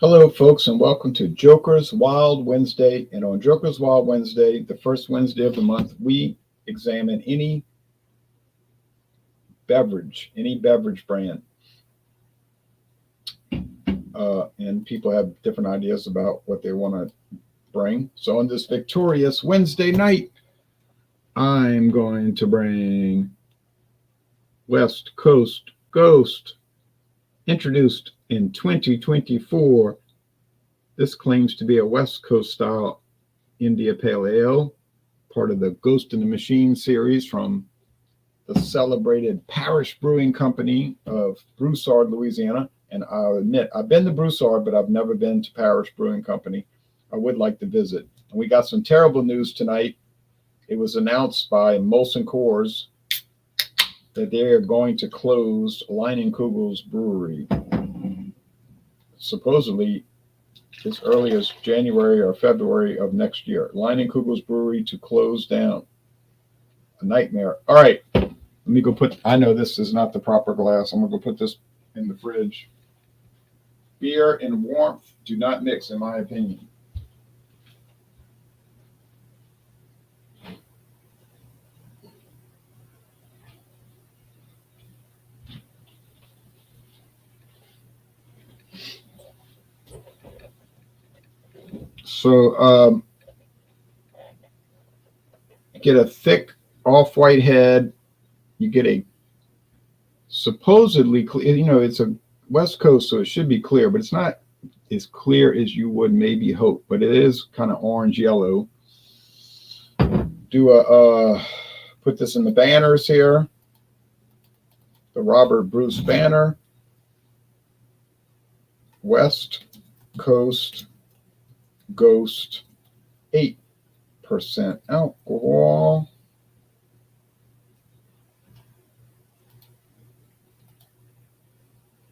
Hello, folks, and welcome to Joker's Wild Wednesday. And on Joker's Wild Wednesday, the first Wednesday of the month, we examine any beverage brand. And people have different ideas about what they want to bring. So on this victorious Wednesday night, I'm going to bring West Coast Ghost, introduced in 2024. This claims to be a West Coast style India Pale Ale, part of the Ghost in the Machine series from the celebrated Parish Brewing Company of Broussard, Louisiana. And I'll admit, I've been to Broussard, but I've never been to Parish Brewing Company. I would like to visit. And we got some terrible news tonight. It was announced by Molson Coors that they are going to close Leinenkugel's brewery. Supposedly, as early as January or February of next year. Leinenkugel's brewery to close down. A nightmare. All right, let me go I know this is not the proper glass. I'm going to go put this in the fridge. Beer and warmth do not mix, in my opinion. So get a thick off-white head. You get a supposedly clear, it's a West Coast, so it should be clear, but it's not as clear as you would maybe hope, but it is kind of orange yellow. Put this in the banners here. The Robert Bruce banner. West Coast Ghost, 8% alcohol.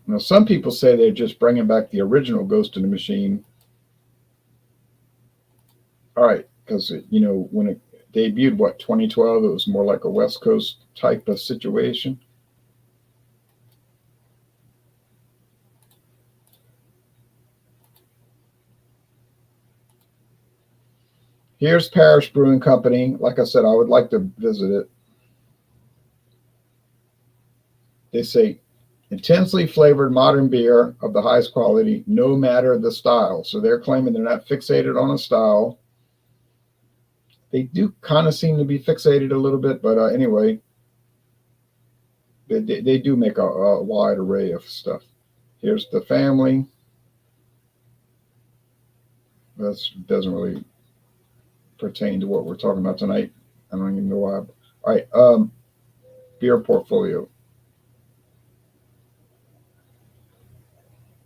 Now, some people say they're just bringing back the original Ghost in the Machine. All right, because, when it debuted, 2012, it was more like a West Coast type of situation. Here's Parish Brewing Company. Like I said, I would like to visit it. They say, intensely flavored modern beer of the highest quality, no matter the style. So they're claiming they're not fixated on a style. They do kind of seem to be fixated a little bit, but anyway, they do make a wide array of stuff. Here's the family. That doesn't really pertain to what we're talking about tonight. I don't even know why. All right, beer portfolio.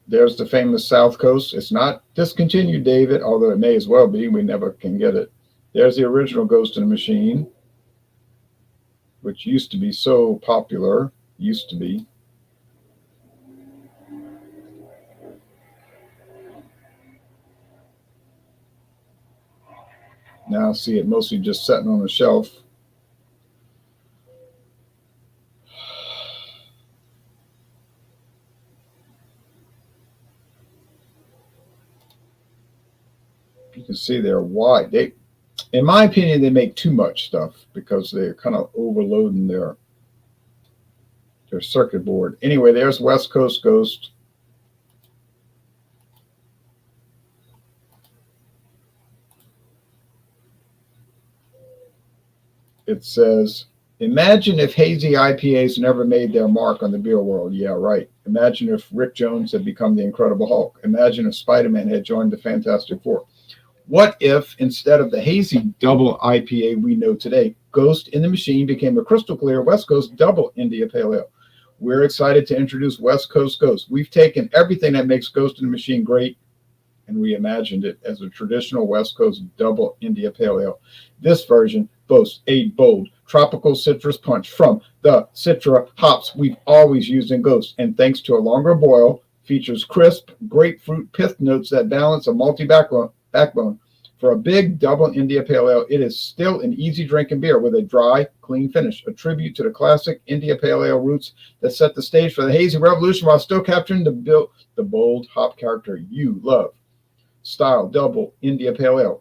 There's the famous South Coast. It's not discontinued, David, although it may as well be. We never can get it. There's the original Ghost in the Machine, which used to be so popular. Used to be. Now I see it mostly just sitting on the shelf. You can see they're wide. In my opinion, they make too much stuff because they're kind of overloading their circuit board. Anyway, there's West Coast Ghost. It says, imagine if hazy IPAs never made their mark on the beer world. Yeah, right. Imagine if Rick Jones had become the Incredible Hulk. Imagine if Spider-Man had joined the Fantastic Four. What if, instead of the hazy double IPA we know today, Ghost in the Machine became a crystal clear West Coast double India Pale Ale? We're excited to introduce West Coast Ghost. We've taken everything that makes Ghost in the Machine great and reimagined it as a traditional West Coast double India Pale Ale. This version boasts a bold tropical citrus punch from the Citra hops we've always used in Ghost, and thanks to a longer boil, features crisp grapefruit pith notes that balance a malty backbone For a big double India Pale Ale, it is still an easy drinking beer with a dry, clean finish, a tribute to the classic India Pale Ale roots that set the stage for the hazy revolution while still capturing the bold hop character you love. Style, double India Pale Ale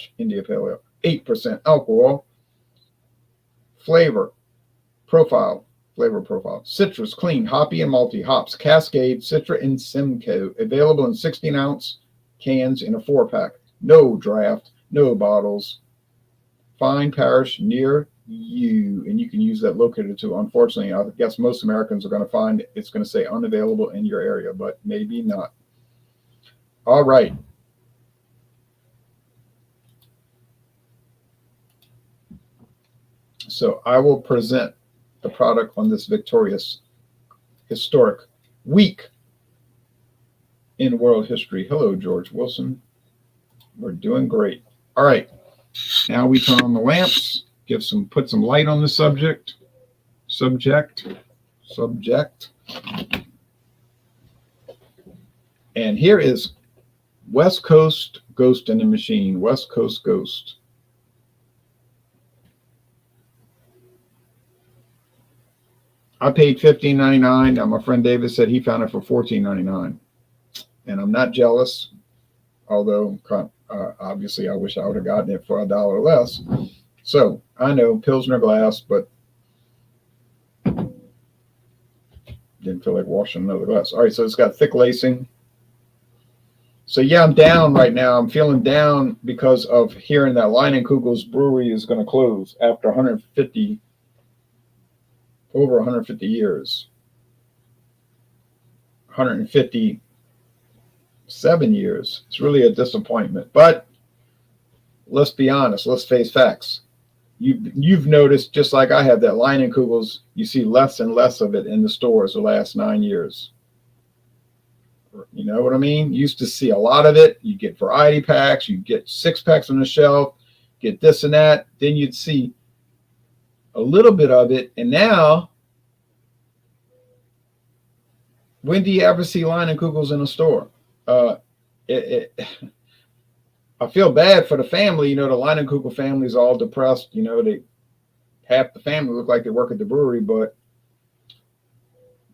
/ India Pale Ale, 8% alcohol. Flavor profile, citrus, clean, hoppy, and malty hops, Cascade, Citra, and Simcoe. Available in 16-ounce cans in a 4-pack. No draft, no bottles. Find parish near you, and you can use that locator too. Unfortunately, I guess most Americans are going to find it's going to say unavailable in your area, but maybe not. All right. So I will present the product on this victorious, historic week in world history. Hello, George Wilson. We're doing great. All right. Now we turn on the lamps, put some light on the subject. And here is West Coast Ghost in the Machine. West Coast Ghost. I paid $15.99. Now my friend David said he found it for $14.99, and I'm not jealous. Although obviously I wish I would have gotten it for $1 less. So I know Pilsner glass, but didn't feel like washing another glass. All right, so it's got thick lacing. So yeah, I'm down right now. I'm feeling down because of hearing that Leinenkugel's brewery is going to close after over 150 years. 157 years. It's really a disappointment. But let's be honest. Let's face facts. You've noticed, just like I have, that Leinenkugel's, you see less and less of it in the stores the last 9 years. You know what I mean? You used to see a lot of it. You get variety packs. You get 6-packs on the shelf. Get this and that. Then you'd see a little bit of it. And now, when do you ever see Leinenkugel's in a store? I feel bad for the family. You know, the Leinenkugel family is all depressed. You know, half the family look like they work at the brewery, but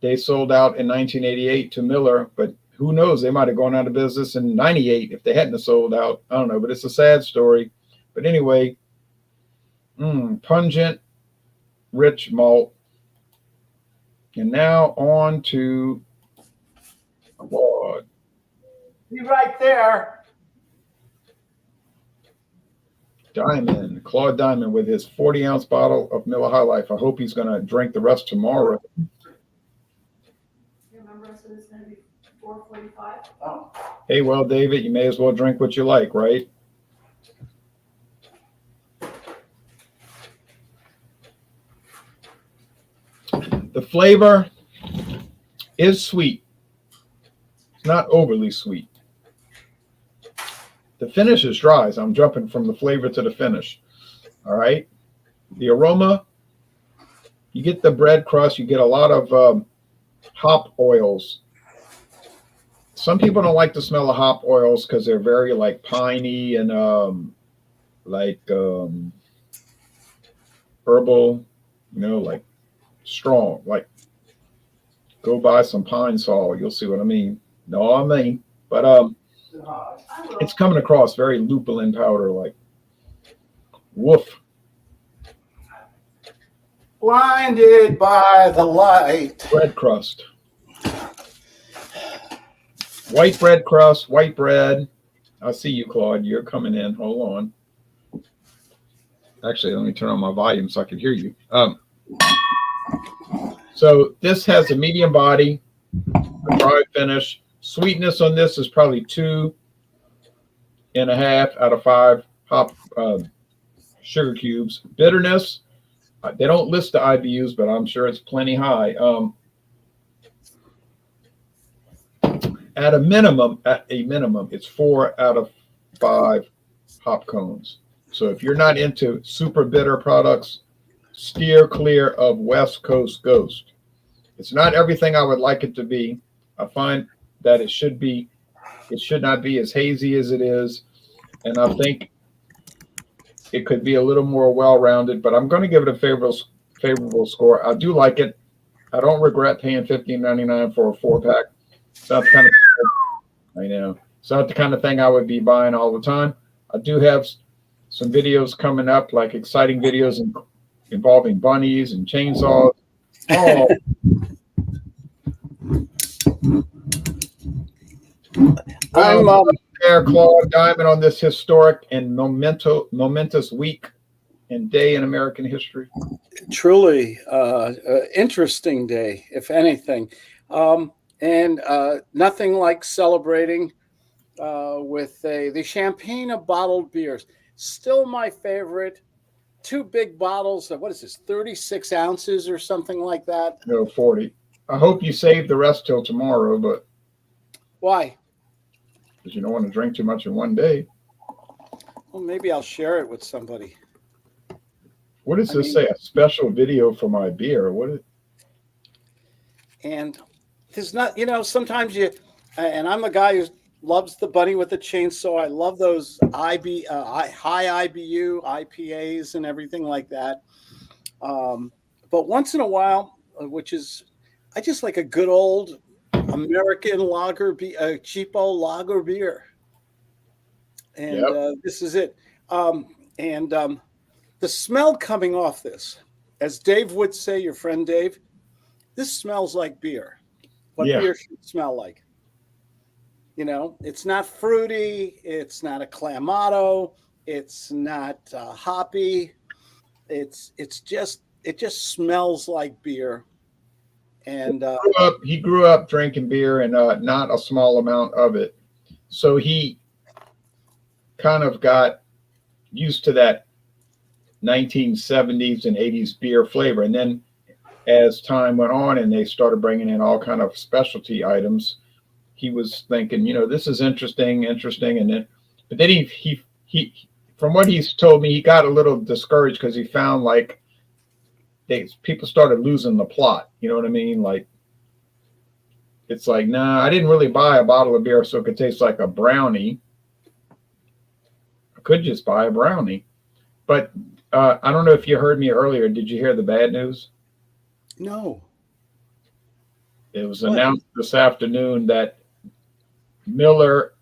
they sold out in 1988 to Miller. But who knows? They might have gone out of business in 98 if they hadn't have sold out. I don't know, but it's a sad story. But anyway, pungent, rich malt. And now on to Claude. Be right there. Claude Diamond with his 40-ounce bottle of Miller High Life. I hope he's going to drink the rest tomorrow. You remember I said it's going to be 4:45? Oh. Hey, well, David, you may as well drink what you like, right? The flavor is sweet. It's not overly sweet. The finish is dry, so I'm jumping from the flavor to the finish. All right. The aroma, you get the bread crust. You get a lot of hop oils. Some people don't like the smell of hop oils because they're very like piney and herbal, you know, like strong. Like go buy some pine sol. You'll see what I mean. No, I mean, but it's coming across very lupulin powder, like woof. Blinded by the light. Bread crust. White bread crust, white bread. I see you, Claude. You're coming in. Hold on. Actually, let me turn on my volume so I can hear you. So this has a medium body, a dry finish. Sweetness on this is probably 2.5 out of 5 hop sugar cubes. Bitterness, they don't list the IBUs, but I'm sure it's plenty high. At a minimum, it's 4 out of 5 hop cones. So if you're not into super bitter products, steer clear of West Coast Ghost. It's not everything I would like it to be. I find that it should not be as hazy as it is. And I think it could be a little more well-rounded, but I'm going to give it a favorable score. I do like it. I don't regret paying $15.99 for a 4-pack. It's not the kind of I know it's not the kind of thing I would be buying all the time. I do have some videos coming up, like exciting videos involving bunnies and chainsaws. Oh, I'm well, there, Claude Diamond, on this historic and momentous week and day in American history. truly interesting day, if anything, and nothing like celebrating with the champagne of bottled beers. Still my favorite. 2 big bottles of, what is this, 36 ounces or something like that. No, 40. I hope you save the rest till tomorrow, but Why? because you don't want to drink too much in one day. Well, maybe I'll share it with somebody. What does this say? A special video for my beer. What is? And there's not, sometimes and I'm the guy who loves the bunny with the chainsaw. I love those high IBU IPAs and everything like that. But once in a while, I just like a good old American lager, a cheapo lager beer. And this is it. The smell coming off this, as Dave would say, your friend Dave, this smells like beer. What beer should smell like? It's not fruity. It's not a Clamato. It's not hoppy. It just smells like beer. And he grew up drinking beer and not a small amount of it. So he kind of got used to that 1970s and 80s beer flavor. And then as time went on and they started bringing in all kind of specialty items, he was thinking, this is interesting. But then he from what he's told me, he got a little discouraged because he found like people started losing the plot. You know what I mean? Like, it's like, nah, I didn't really buy a bottle of beer so it could taste like a brownie. I could just buy a brownie. But I don't know if you heard me earlier. Did you hear the bad news? No. It was announced this afternoon that Miller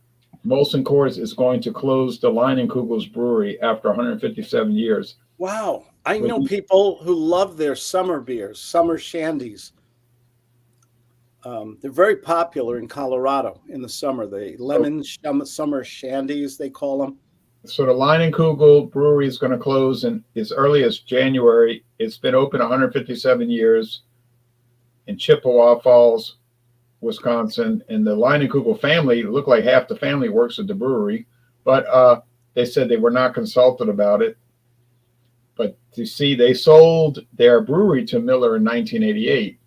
Molson Coors is going to close the Leinenkugel's brewery after 157 years. Wow. I know people who love their summer beers, summer shandies. They're very popular in Colorado in the summer. The lemon summer shandies, they call them. So the Leinenkugel brewery is going to close in as early as January. It's been open 157 years in Chippewa Falls, Wisconsin. And the Leinenkugel family, looked like half the family works at the brewery, but they said they were not consulted about it. But you see, they sold their brewery to Miller in 1988.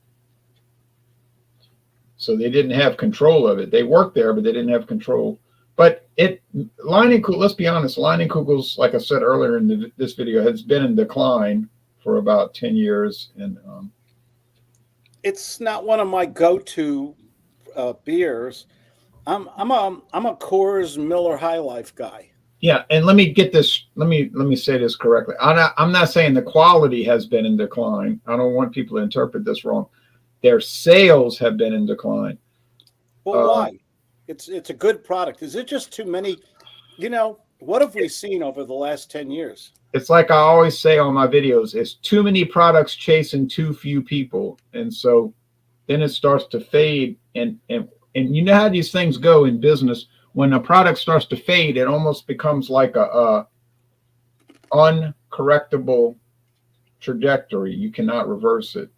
So they didn't have control of it. They worked there, but they didn't have control. But Leinenkugel, let's be honest, Leinenkugel's, like I said earlier in this video, has been in decline for about 10 years. And it's not one of my go-to beers. I'm a Coors Miller High Life guy. Yeah, and let me get this. Let me say this correctly. I'm not saying the quality has been in decline. I don't want people to interpret this wrong. Their sales have been in decline. Well, why? It's a good product. Is it just too many? What have we seen over the last 10 years? It's like I always say on my videos, it's too many products chasing too few people. And so then it starts to fade. And you know how these things go in business. When a product starts to fade, it almost becomes like a uncorrectable trajectory. You cannot reverse it.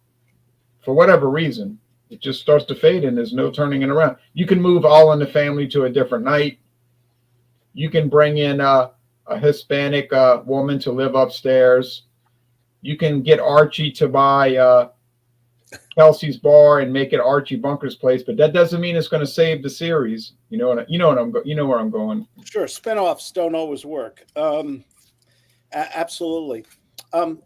For whatever reason, it just starts to fade and there's no turning it around. You can move All in the Family to a different night. You can bring in a Hispanic woman to live upstairs. You can get Archie to buy Kelsey's Bar and make it Archie Bunker's place, but that doesn't mean it's going to save the series. You know where I'm going. Sure, spinoffs don't always work. Absolutely.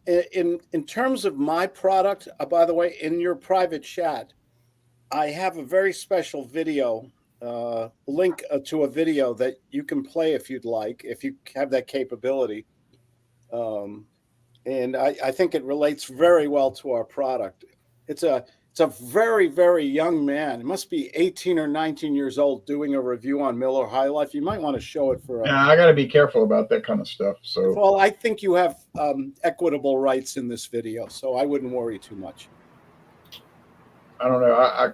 In terms of my product, by the way, in your private chat, I have a very special video link to a video that you can play if you'd like, if you have that capability. And I think it relates very well to our product. It's a very, very young man. It must be 18 or 19 years old doing a review on Miller High Life. You might want to show it for a. Yeah, I got to be careful about that kind of stuff. So, Well, I think you have equitable rights in this video, so I wouldn't worry too much. I don't know. I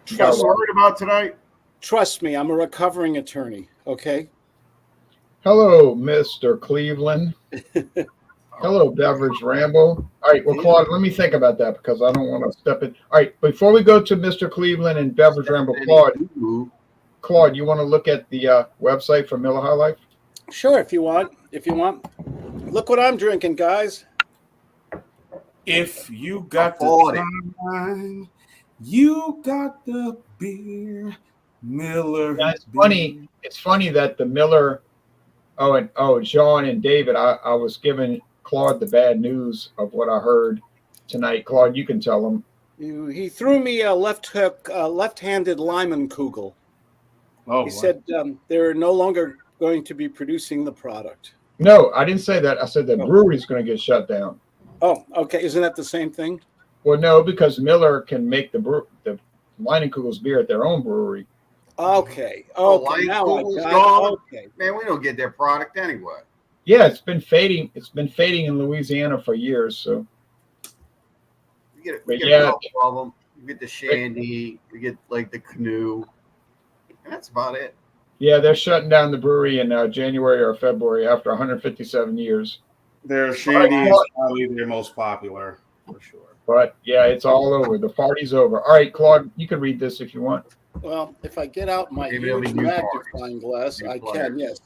Trust, worried about tonight? trust me, I'm a recovering attorney. Okay. Hello, Mr. Cleveland. Hello, Beverage Ramble. All right, well, Claude, let me think about that because I don't want to step in. All right, before we go to Mr. Cleveland and Beverage Ramble, Claude, you want to look at the website for Miller High Life? Sure, if you want. If you want. Look what I'm drinking, guys. If you got the time, you got the beer, Miller. Yeah, it's funny. It's funny that the Miller. John and David. I was giving Claude the bad news of what I heard tonight. Claude, you can tell him. He threw me a left hook, left-handed Lyman Kugel. Oh, He said they're no longer going to be producing the product. No, I didn't say that. I said the brewery's going to get shut down. Oh, okay. Isn't that the same thing? Well, no, because Miller can make the Leinenkugel's beer at their own brewery. Okay. Oh, Okay. Now I Leinenkugel's got gone? it. Okay. Man, we don't get their product anyway. Yeah, it's been fading. It's been fading in Louisiana for years. So, We get a couple of them. We get the Shandy. We get like the Canoe. And that's about it. yeah, they're shutting down the brewery in January or February after 157 years. Their Shandy is probably their most popular, for sure. But yeah, it's all over. The party's over. All right, Claude, you can read this if you want. Well, if I get out my Maybe there'll be huge new magnifying parties. glass, New I players. can, yes.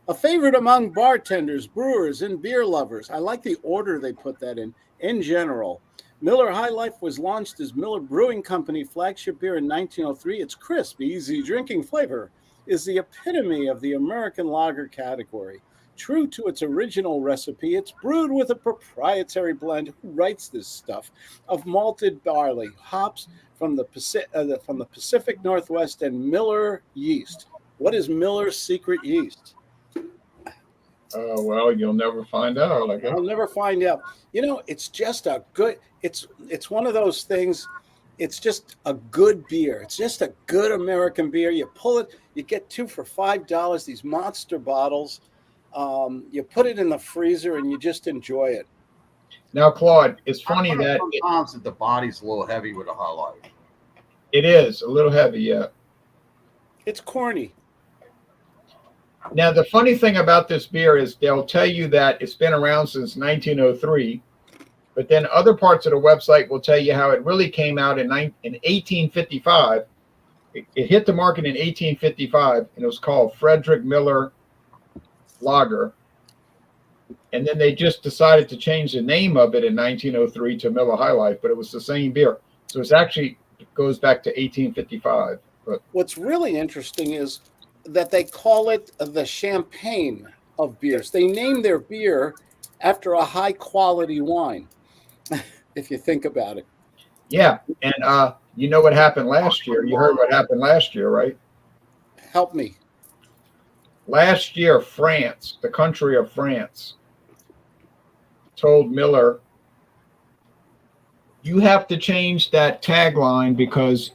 A favorite among bartenders, brewers, and beer lovers. I like the order they put that in general. Miller High Life was launched as Miller Brewing Company flagship beer in 1903. Its crisp, easy drinking flavor is the epitome of the American lager category. True to its original recipe, it's brewed with a proprietary blend. Who writes this stuff? Of malted barley, hops from the Pacific Northwest, and Miller yeast. What is Miller's secret yeast? Well, you'll never find out, I guess. I'll never find out. You know, it's just a good. It's one of those things. It's just a good beer. It's just a good American beer. You pull it, you get two for $5. These monster bottles. You put it in the freezer and you just enjoy it. Now, Claude, it's funny I that find sometimes that the body's a little heavy with a High Life. it is a little heavy, yeah. It's corny. Now, the funny thing about this beer is they'll tell you that it's been around since 1903, but then other parts of the website will tell you how it really came out in 1855. It hit the market in 1855, and it was called Frederick Miller Lager. And then they just decided to change the name of it in 1903 to Miller High Life, but it was the same beer. So it goes back to 1855. But What's really interesting is that they call it the champagne of beers. They name their beer after a high quality wine, if you think about it. yeah, and you know what happened last year? You heard what happened last year, right? Help me. Last year, France, the country of France, told Miller, you have to change that tagline because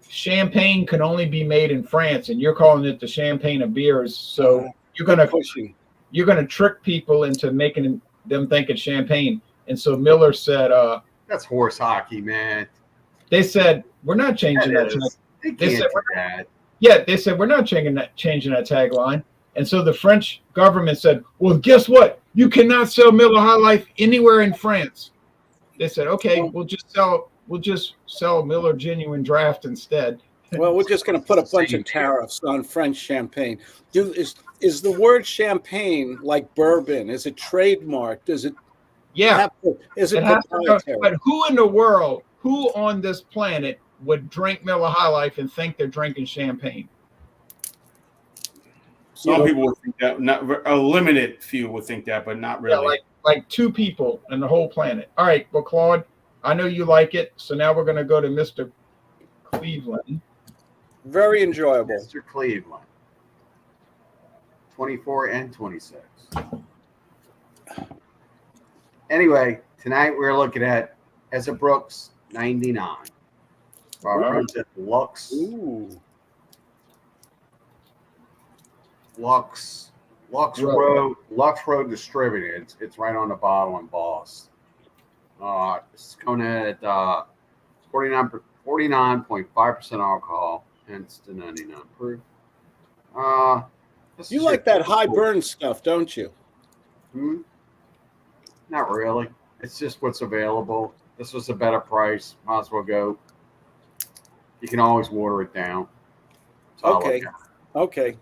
champagne can only be made in France, and you're calling it the champagne of beers. So you're gonna trick people into making them think it's champagne. And so Miller said, That's horse hockey, man. they said we're not changing that. They said, can't do that. Yeah, they said we're not changing that tagline. And so the French government said, well, guess what? You cannot sell Miller High Life anywhere in France. They said, okay, we'll just sell Miller Genuine Draft instead. Well, we're just going to put a bunch of tariffs on French champagne. Is the word champagne like bourbon? Is it trademarked? Is it? Yeah. Is it proprietary? But who in the world, who on this planet would drink Miller High Life and think they're drinking champagne? Some people would think that. Not a limited few would think that, but not really. Yeah, like two people in the whole planet. All right, well, Claude, I know you like it, so now we're going to go to Mr. Cleveland. Very enjoyable. Mr. Cleveland. 24 and 26. Anyway, tonight we're looking at Ezra Brooks 99. Our Wow. friends at Lux Ooh. Road Distributed. It's right on the bottle embossed. It's coming at 49.5% alcohol, hence the 99 proof. This You is like your that high typical- burn stuff, don't you? Not really. It's just what's available. This was a better price. Might as well go. You can always water it down. That's all I Okay. look at. Okay.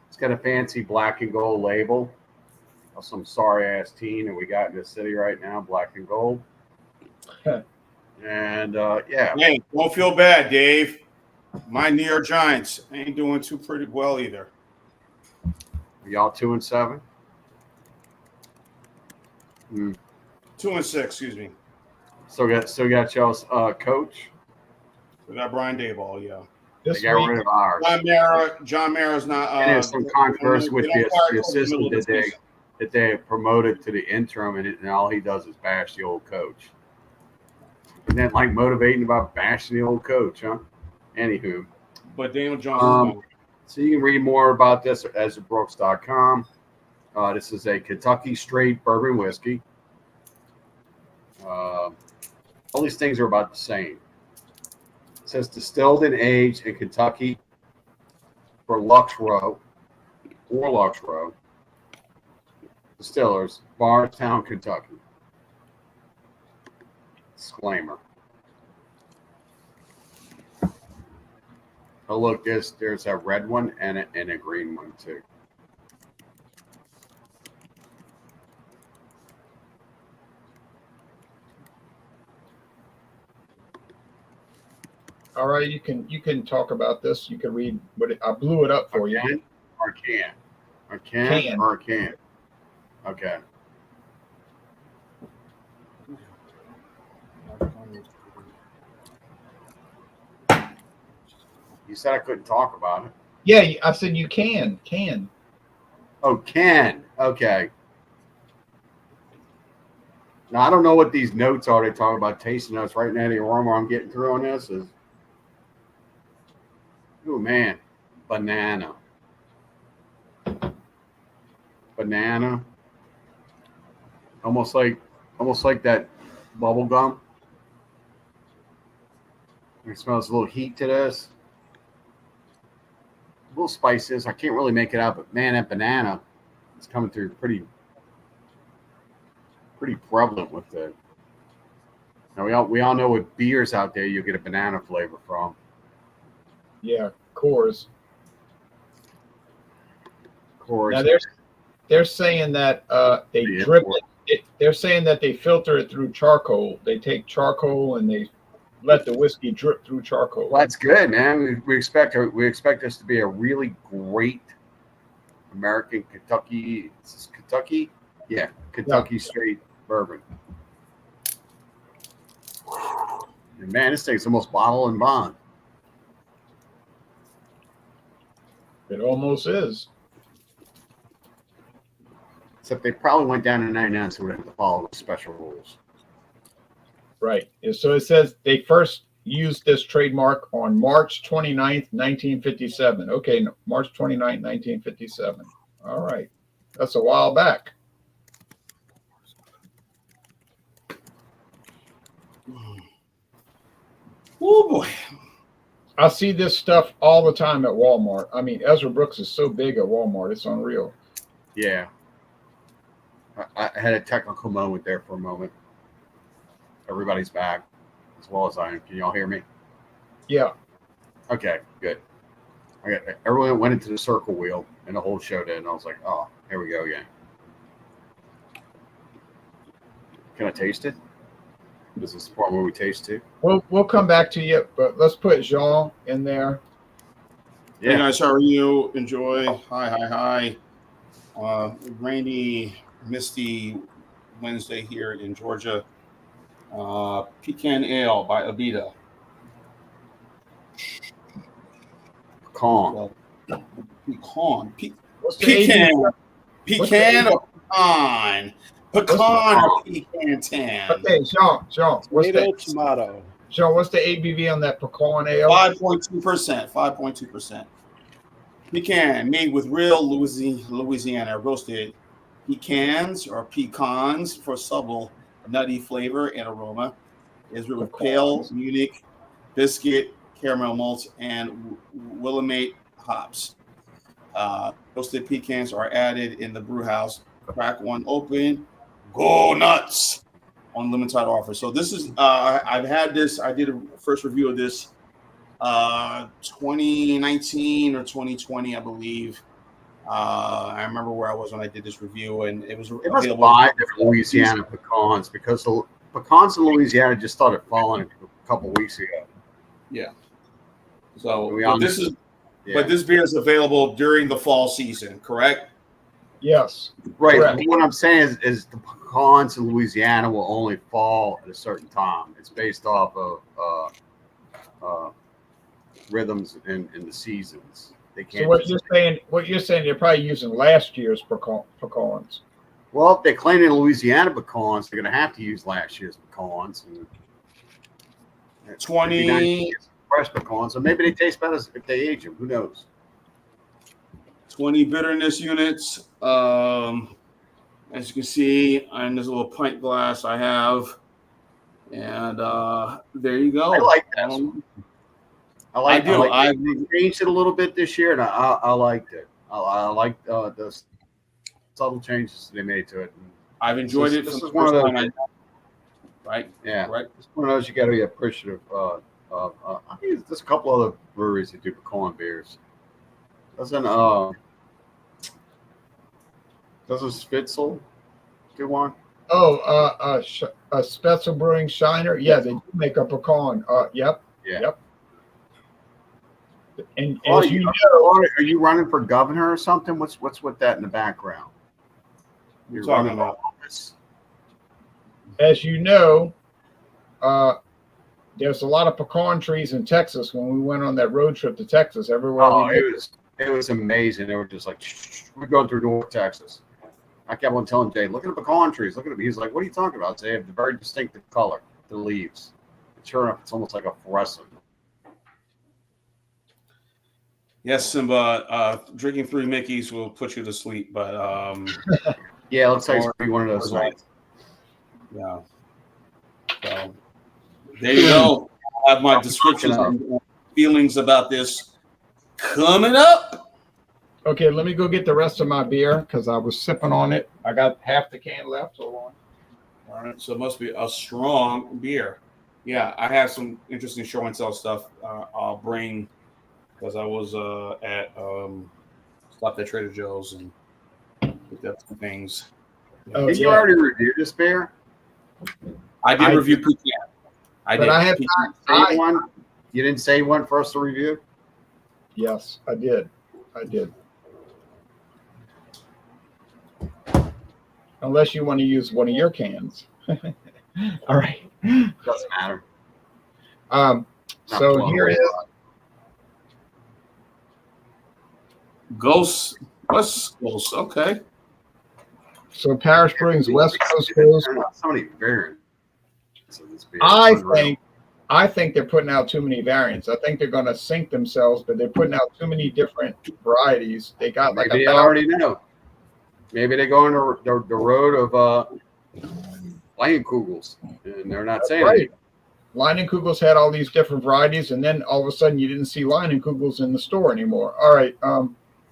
It's got a fancy black and gold label of some sorry ass teen that we got in the city right now, black and gold. And yeah, Hey, don't feel bad, Dave. My New York Giants ain't doing too pretty well either. y'all 2-7. 2-6, excuse me. Still got y'all's coach. We got Brian Dayball, yeah. This They got week, rid of ours. John Mara's not. And there's some controversy with they don't fire the till the middle assistant of the season. that they promoted to the interim, and all he does is bash the old coach. And then like motivating about bashing the old coach, huh? Anywho, But Daniel Johnson. so you can read more about this at EzraBrooks.com. This is a Kentucky straight bourbon whiskey. All these things are about the same. It says distilled and aged in Kentucky for Lux Row Distillers, Bardstown, Kentucky. Disclaimer. Oh, look, there's a red one and a green one too. all right, you can talk about this. You can read what I blew it up for you. Can. Okay. You said I couldn't talk about it. Yeah, I said you can. Oh, can. Okay. Now, I don't know what these notes are. They talk about tasting notes. Right now, the aroma I'm getting through on this is, oh, man, banana. Almost like that bubble gum. It smells a little heat to this. A little spices. I can't really make it out, but man, that banana is coming through pretty prevalent with it. Now we all know with beers out there you get a banana flavor from. Yeah, Coors. Course. Now they're saying that they Yeah, drip Coors. it. They're saying that they filter it through charcoal. They take charcoal and they let the whiskey drip through charcoal. Well, that's good, man. We expect this to be a really great American Kentucky. Is this Kentucky? Yeah, Kentucky straight bourbon. And man, this thing's almost bottle and bond. It almost is. Except they probably went down to 99, so we have to follow the special rules. Right. And so it says they first used this trademark on March 29th, 1957. Okay, no, March 29th, 1957. All right. That's a while back. Oh boy. I see this stuff all the time at Walmart. I mean, Ezra Brooks is so big at Walmart. It's unreal. Yeah. I had a technical moment there for a moment. Everybody's back, as well as I am. Can y'all hear me? Yeah. Okay, good. Everyone went into the circle wheel, and the whole show did, and I was like, oh, here we go again. Can I taste it? Is this the part where we taste it? We'll come back to you, but let's put Jean in there. Hey guys, how are you? Enjoy. Hi. Rainy, misty Wednesday here in Georgia. Pecan Ale by Abita. Pecan. Pecan. What's the ABV? Pecan or pecan? Pecan or pecan tan. Okay, Sean, Tomato. what's the ABV on that pecan ale? 5.2%. 5.2%. Pecan made with real Louisiana roasted pecans or pecans for subtle nutty flavor and aroma. Is with pale, unique biscuit, caramel malts, and Willamette hops. Roasted pecans are added in the brew house. Crack one open, go nuts on limited offer. So this is I've had this. I did a first review of this 2019 or 2020, I believe. I remember where I was when I did this review, and it was It must buy different Louisiana pecans because the pecans in Louisiana just started falling a couple weeks ago. Yeah. So But this beer is available during the fall season, correct? Yes. Right. Correct. What I'm saying is the pecans in Louisiana will only fall at a certain time. It's based off of rhythms in the seasons. They can't. So what you're saying, they're probably using last year's pecans. Well, if they're claiming Louisiana pecans, they're going to have to use last year's pecans. And 20 fresh pecans, so maybe they taste better if they age them. Who knows? 20 bitterness units. As you can see, in this little pint glass I have, and there you go. I like that. I do. I changed it a little bit this year, and I liked it. I liked the subtle changes they made to it. I've enjoyed it. This is one of those. Right. Yeah. Right. It's one of those you got to be appreciative of. I think there's a couple other breweries that do pecan beers. Doesn't Spitzel do one? Oh, Spetzel Brewing Shiner. Yeah, they do make a pecan. Yep. Yeah. Yep. And Oh, as you know, are you running for governor or something? What's with that in the background? You're talking running about? for office? as you know, there's a lot of pecan trees in Texas. When we went on that road trip to Texas, everywhere Oh, we went, it was amazing. They were just like, we're going through North Texas. I kept on telling Jay, look at the pecan trees. Look at them. He's like, what are you talking about? They have the very distinctive color, the leaves. Sure enough, it's almost like a fluorescent. Yes, Simba. Drinking 3 Mickeys will put you to sleep, but Yeah, it looks like it's gonna be one of those nights. yeah. So there you go. I have my descriptions and feelings about this coming up. okay, let me go get the rest of my beer because I was sipping on it. I got half the can left. Hold on. All right, so it must be a strong beer. Yeah, I have some interesting show and tell stuff I'll bring because I was stopped at Trader Joe's and picked up some things. Oh, Did you yeah. already review this beer? I did review pecan. I But did. I have Pecan. Save one? You didn't save one for us to review? Yes, I did. Unless you want to use one of your cans. All right. Doesn't matter. Not So plum. here is Ghost. What's Ghost? Okay. so Parish Brewing's West Coast Goes. There are not so many variants of this beer. I It's unreal. think they're putting out too many variants. I think they're going to sink themselves, but they're putting out too many different varieties. They got like Maybe they already know. Maybe they go on the road of Leinenkugels, and they're not saying right. it. Leinenkugels had all these different varieties, and then all of a sudden you didn't see Leinenkugels in the store anymore. All right.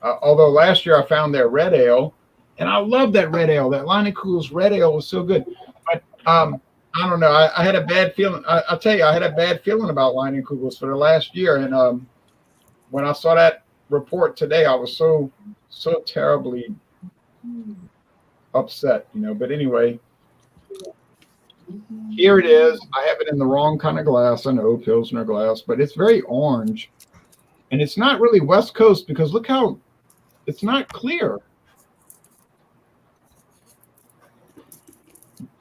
Although last year I found their red ale, and I love that red ale. That Leinenkugels red ale was so good. But I don't know. I had a bad feeling. I'll tell you, I had a bad feeling about Leinenkugels for the last year. And when I saw that report today, I was so terribly upset, But anyway, here it is. I have it in the wrong kind of glass. I know, Pilsner glass, but it's very orange. And it's not really West Coast because look how it's not clear.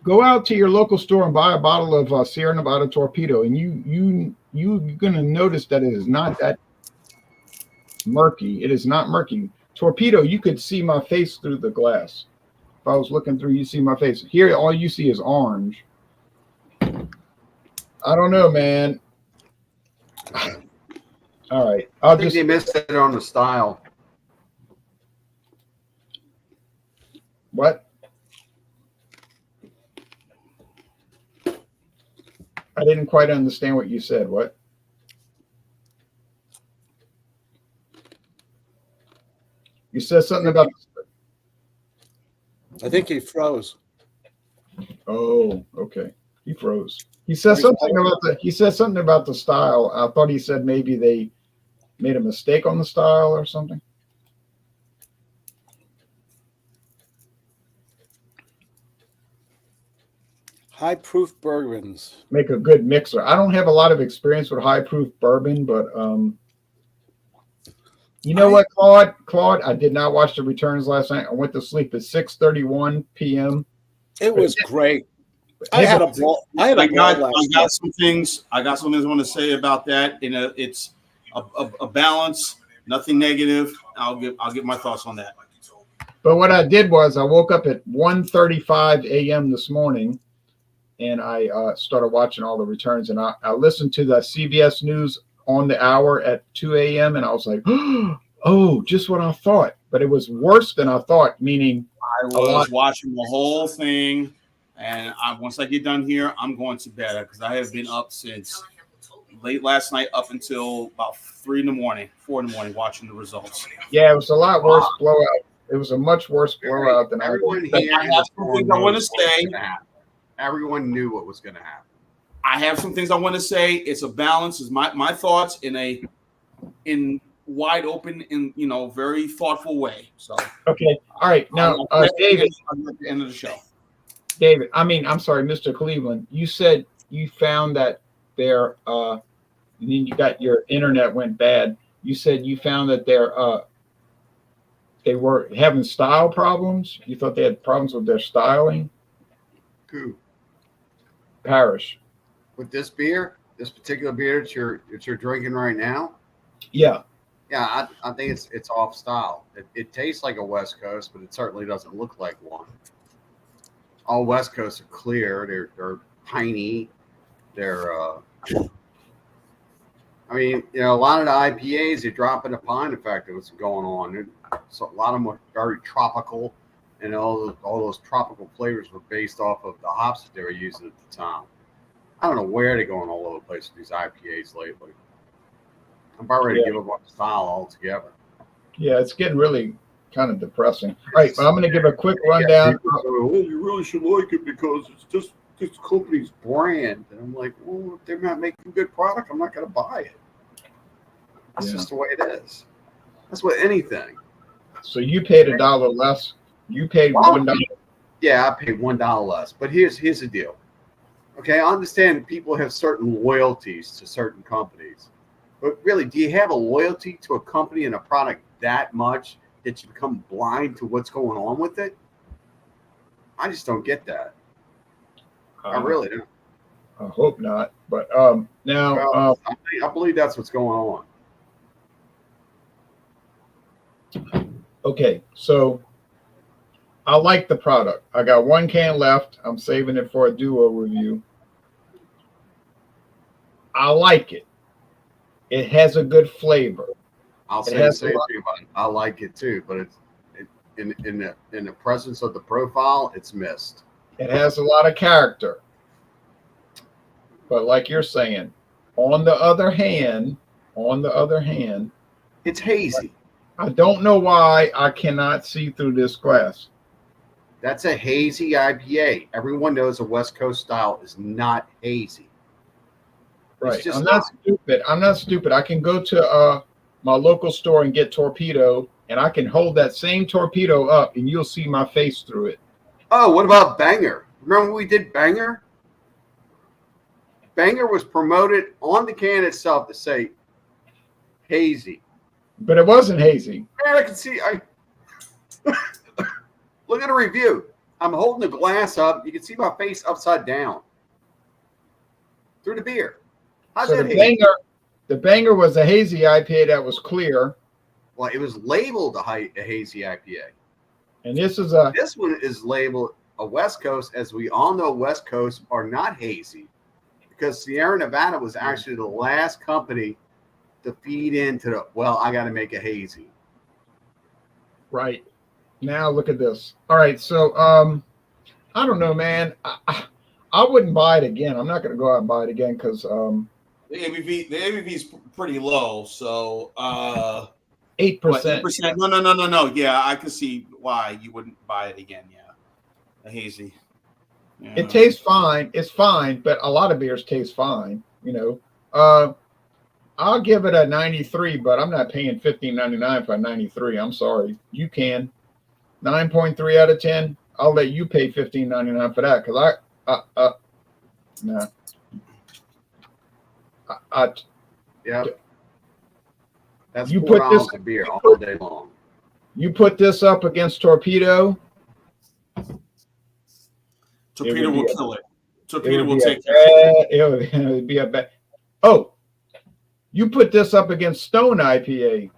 Go out to your local store and buy a bottle of Sierra Nevada Torpedo, and you're going to notice that it is not that murky. It is not murky. Torpedo, you could see my face through the glass. If I was looking through, you see my face. Here, all you see is orange. I don't know, man. All right, I I'll think just. they missed it on the style. What? I didn't quite understand what you said. What? You said something about. I think he froze. Oh, okay. He froze. He said something about the. He said something about the style. I thought he said maybe they made a mistake on the style or something. High proof bourbons. Make a good mixer. I don't have a lot of experience with high proof bourbon, but you know what, Claude? Claude, I did not watch the returns last night. I went to sleep at 6:31 p.m. It was great. I had a ball. I had a ball last I night. got some things. I got some things I want to say about that. It's a balance, nothing negative. I'll give my thoughts on that. But what I did was I woke up at 1:35 a.m. this morning, and I started watching all the returns. And I listened to the CBS News on the hour at 2 a.m. and I was like, oh, just what I thought. But it was worse than I thought, meaning I was watching the whole thing, and once I get done here, I'm going to bed because I have been up since late last night up until about 4 in the morning, watching the results. Yeah, it was a lot worse blowout. It was a much worse blowout than everyone I here. I have some things I want to say. Everyone knew what was going to happen. I have some things I want to say. It's a balance. Is my thoughts in wide open, in very thoughtful way. So Okay, all right. Now, David, at the end of the show. David. I'm sorry, Mr. Cleveland. You said you found that there. Then you got your internet went bad. You said you found that they were having style problems. You thought they had problems with their styling. Who? Parrish. With this beer, this particular beer that you're drinking right now. Yeah. Yeah, I think it's off style. It tastes like a West Coast, but it certainly doesn't look like one. All West Coasts are clear. They're piney. They're I mean, a lot of the IPAs, they drop in a pine effect of what's going on. So a lot of them are very tropical, and all those tropical flavors were based off of the hops that they were using at the time. I don't know where they're going all over the place with these IPAs lately. I'm about ready to give up on style altogether. Yeah, it's getting really kind of depressing. All right, but I'm going to give a quick rundown. You really should like it because it's just this company's brand. And I'm like, well, if they're not making good product, I'm not going to buy it. That's just the way it is. That's with anything. So you paid $1 less. You paid $1. Yeah, I paid $1 less. But here's the deal. Okay, I understand people have certain loyalties to certain companies. But really, do you have a loyalty to a company and a product that much that you become blind to what's going on with it? I just don't get that. I really don't. I hope not. But now, well, I believe that's what's going on. Okay, so I like the product. I got one can left. I'm saving it for a duo review. I like it. It has a good flavor. I'll say the same thing about it. I like it too, but it's in the presence of the profile, it's missed. It has a lot of character. But like you're saying, on the other hand, it's hazy. I don't know why I cannot see through this glass. That's a hazy IPA. Everyone knows a West Coast style is not hazy. Right. I'm not stupid. I'm not stupid. I can go to my local store and get Torpedo, and I can hold that same Torpedo up, and you'll see my face through it. Oh, what about Banger? Remember when we did Banger? Banger was promoted on the can itself to say hazy. But it wasn't hazy. Man, I can see. Look at the review. I'm holding the glass up. You can see my face upside down through the beer. How's so that hazy? The Banger was a hazy IPA that was clear. Well, it was labeled a hazy IPA. And this is a This one is labeled a West Coast. As we all know, West Coast are not hazy because Sierra Nevada was actually the last company to feed into the, well, I got to make a hazy. right. Now look at this. All right, so I don't know, man. I wouldn't buy it again. I'm not going to go out and buy it again because The ABV is pretty low. So 8%. 8%? No. Yeah, I can see why you wouldn't buy it again. Yeah, a hazy. Yeah. It tastes fine. It's fine, but a lot of beers taste fine. You know, I'll give it a 93, but I'm not paying $15.99 for a 93. I'm sorry. You can 9.3 out of 10. I'll let you pay $15.99 for that because nah. Yeah. That's You $4 put this- a beer all day long. You put this up against Torpedo. Torpedo would be will a- kill it. It Torpedo would will be a take bad, it would be a bad. Oh, you put this up against Stone IPA.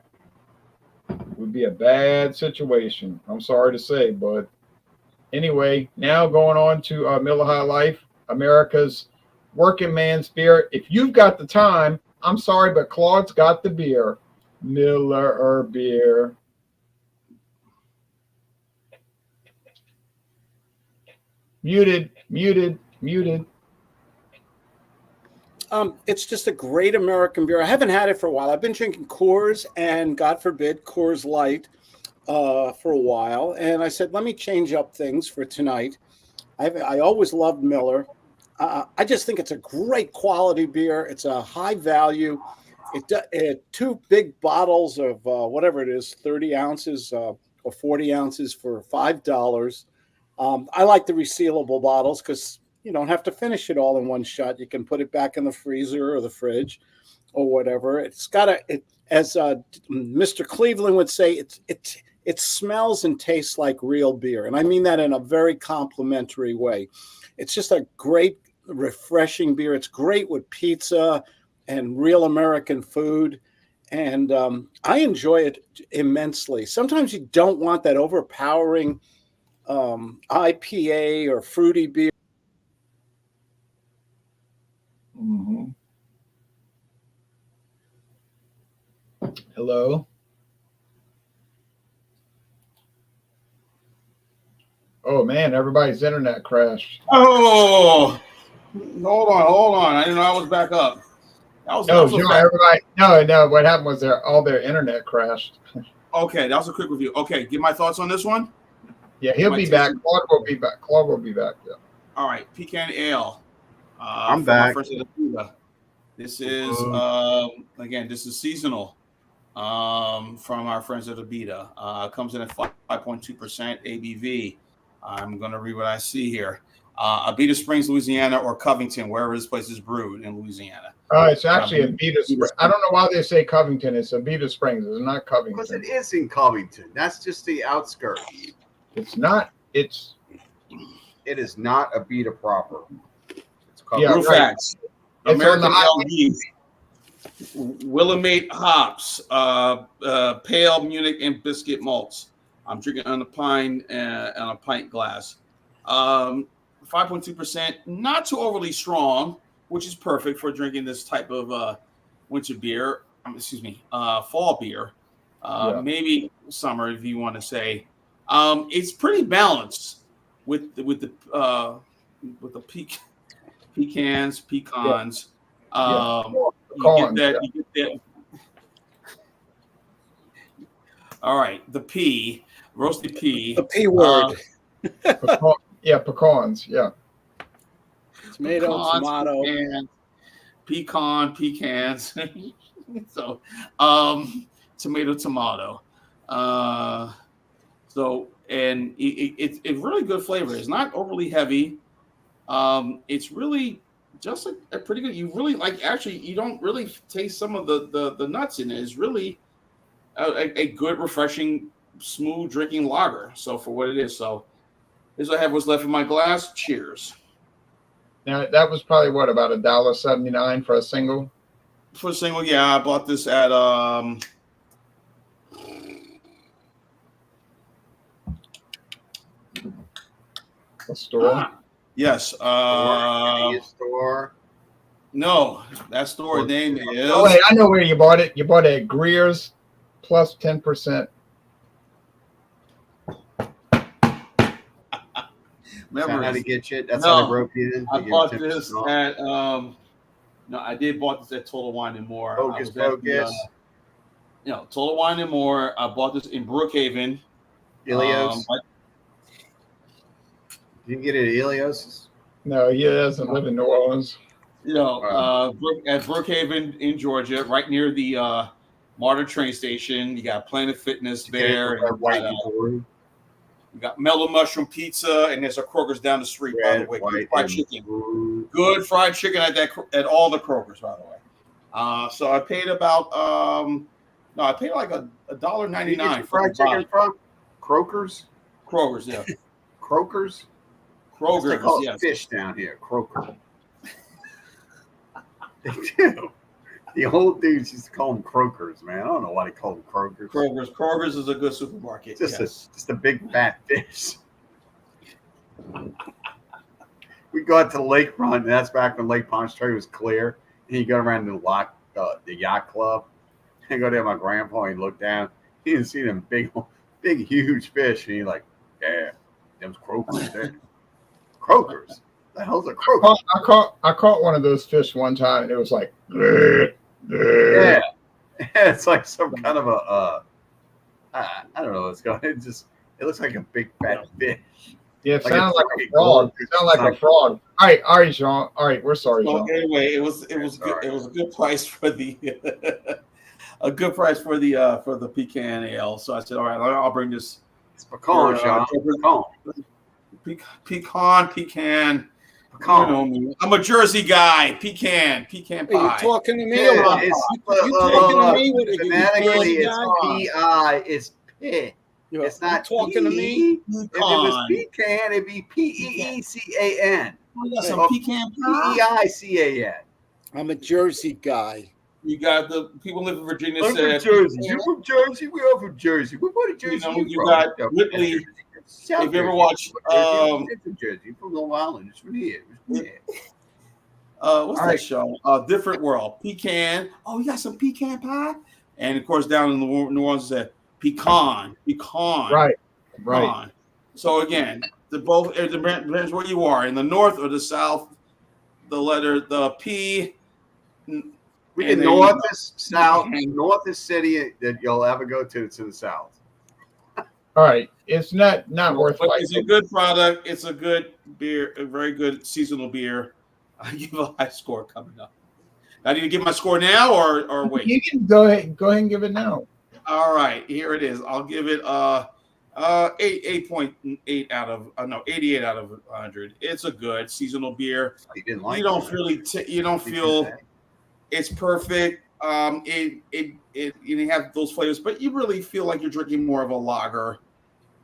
Would be a bad situation. I'm sorry to say, but anyway, now going on to Miller High Life, America's working man's beer. If you've got the time, I'm sorry, but Claude's got the beer. Miller beer. Muted. It's just a great American beer. I haven't had it for a while. I've been drinking Coors and, God forbid, Coors Light for a while. And I said, let me change up things for tonight. I always loved Miller. I just think it's a great quality beer. It's a high value. It 2 big bottles of whatever it is, 30 ounces or 40 ounces for $5. I like the resealable bottles because you don't have to finish it all in one shot. You can put it back in the freezer or the fridge or whatever. It's got as Mr. Cleveland would say, it smells and tastes like real beer. And I mean that in a very complimentary way. It's just a great, refreshing beer. It's great with pizza and real American food. And I enjoy it immensely. Sometimes you don't want that overpowering IPA or fruity beer. Mm-hmm. Hello. Oh man, everybody's internet crashed. Oh, hold on. I didn't know I was back up. That was Everybody. No. What happened was all their internet crashed. okay. That was a quick review. Okay, give my thoughts on this one. Yeah, he'll be back. Claude will be back. Yeah. All right, pecan ale. I'm from back. my friends at Abuda. This is again, this is seasonal. From our friends at Abita. Comes in at 5.2% ABV. I'm going to read what I see here. Abita Springs, Louisiana, or Covington, wherever this place is brewed in Louisiana. It's actually Abita Springs. I don't know why they say Covington. It's Abita Springs. It's not Covington. Because it is in Covington. That's just the outskirts. It's not. It is not Abita proper. It's Yeah, Brew right. facts. It's American on the highway. LD. Willamette hops, pale Munich and biscuit malts. I'm drinking on a pint glass. 5.2%, not too overly strong, which is perfect for drinking this type of winter beer. Fall beer. Maybe summer, if you want to say. It's pretty balanced with the pecans. You get that. All right, the pea, roasted pea. The P word. Pecans. Yeah. Tomato, tomato. Pecans. So, tomato. And it's really good flavor. It's not overly heavy. It's really just a pretty good. You really actually, you don't really taste some of the nuts in it. It's really a good, refreshing, smooth drinking lager. So for what it is, so this I have what's left in my glass. Cheers. Now that was probably about $1.79 for a single. For a single, yeah, I bought this at A store. Yes. Convenience store. No, that store name is. Oh wait, I know where you bought it. You bought it at Greer's, plus 10%. Remember, That's how to get you. That's No, how they broke you in. I They gave bought you this 10% off. at no, I did bought this at Total Wine and More. I Focus, was at the, focus. Total Wine and More. I bought this in Brookhaven. Ilios. You can get it at Ilios. No, he doesn't live in New Orleans. At Brookhaven in Georgia, right near the MARTA train station. You got Planet Fitness there. And White and blue. you got Mellow Mushroom Pizza, and there's a Kroger's down the street, by the Red, way. white, Good fried and chicken. blue. Good fried chicken at all the Krogers, by the way. So I paid about I paid like $1.99 You get your for fried the chicken box. from Croakers. Krogers, yeah. Croakers. They Krogers, call it yes. fish down here. Croaker. They do. The old dudes used to call them croakers, man. I don't know why they call them croakers. Krogers is a good supermarket. Just a big fat fish. We go out to the lakefront, and that's back when Lake Pontchartrain was clear. And you go around the yacht club, and go there. My grandpa, he looked down. He didn't see them big, huge fish, and he like, yeah, them's croakers there. Croakers. The hell's a croaker? I caught one of those fish one time, and it was like, Yeah, it's like some kind of I don't know what's going. It looks like a big fat fish. Yeah, it Like sounds a like a turkey frog. gold. It sounds like a frog. All right, Jean. All right, we're sorry, So Jean. anyway, it was good. It was a good price for the a good price for the pecan ale. So I said, all right, I'll bring this. It's pecan, Sure, Sean. Pecan. You Pecan. know me. I'm a Jersey guy. Pecan Are you pie. talking to me? Yeah, or what? it's You talking to me? What are you, phonetically, Jersey it's guy? P-I. It's P. It's not talking to me. P. If it was Pecan. pecan, it'd be P-E-E-C-A-n. We got some Oh, pecan pie. P-E-I-C-A-N. I'm a Jersey guy. You got the people live in Virginia. I'm said, from Jersey. You're from Jersey? We're all from Jersey. What part of Jersey know, you you from? got Yeah, Whitley. South If you ever Jersey. watch, It's from Jersey. You're from Long Island. It's from here. what's All that right. show? Different World. Pecan. Oh, you got some pecan pie? And of course, down in New Orleans, said pecan. Right. Pecan. So again, it depends where you are, in the north or the south. The P. We And can there you north go. is south. North is city that you'll ever go to the south. All right. It's not worth But it's a fighting. good product. It's a good beer, a very good seasonal beer. I give a high score coming up. I need to give my score now or wait. You can go ahead and give it now. All right, here it is. I'll give it 8.8 out of 88 out of 100. It's a good seasonal beer. You didn't like You don't it. really you don't feel it's perfect. You have those flavors, but you really feel like you're drinking more of a lager,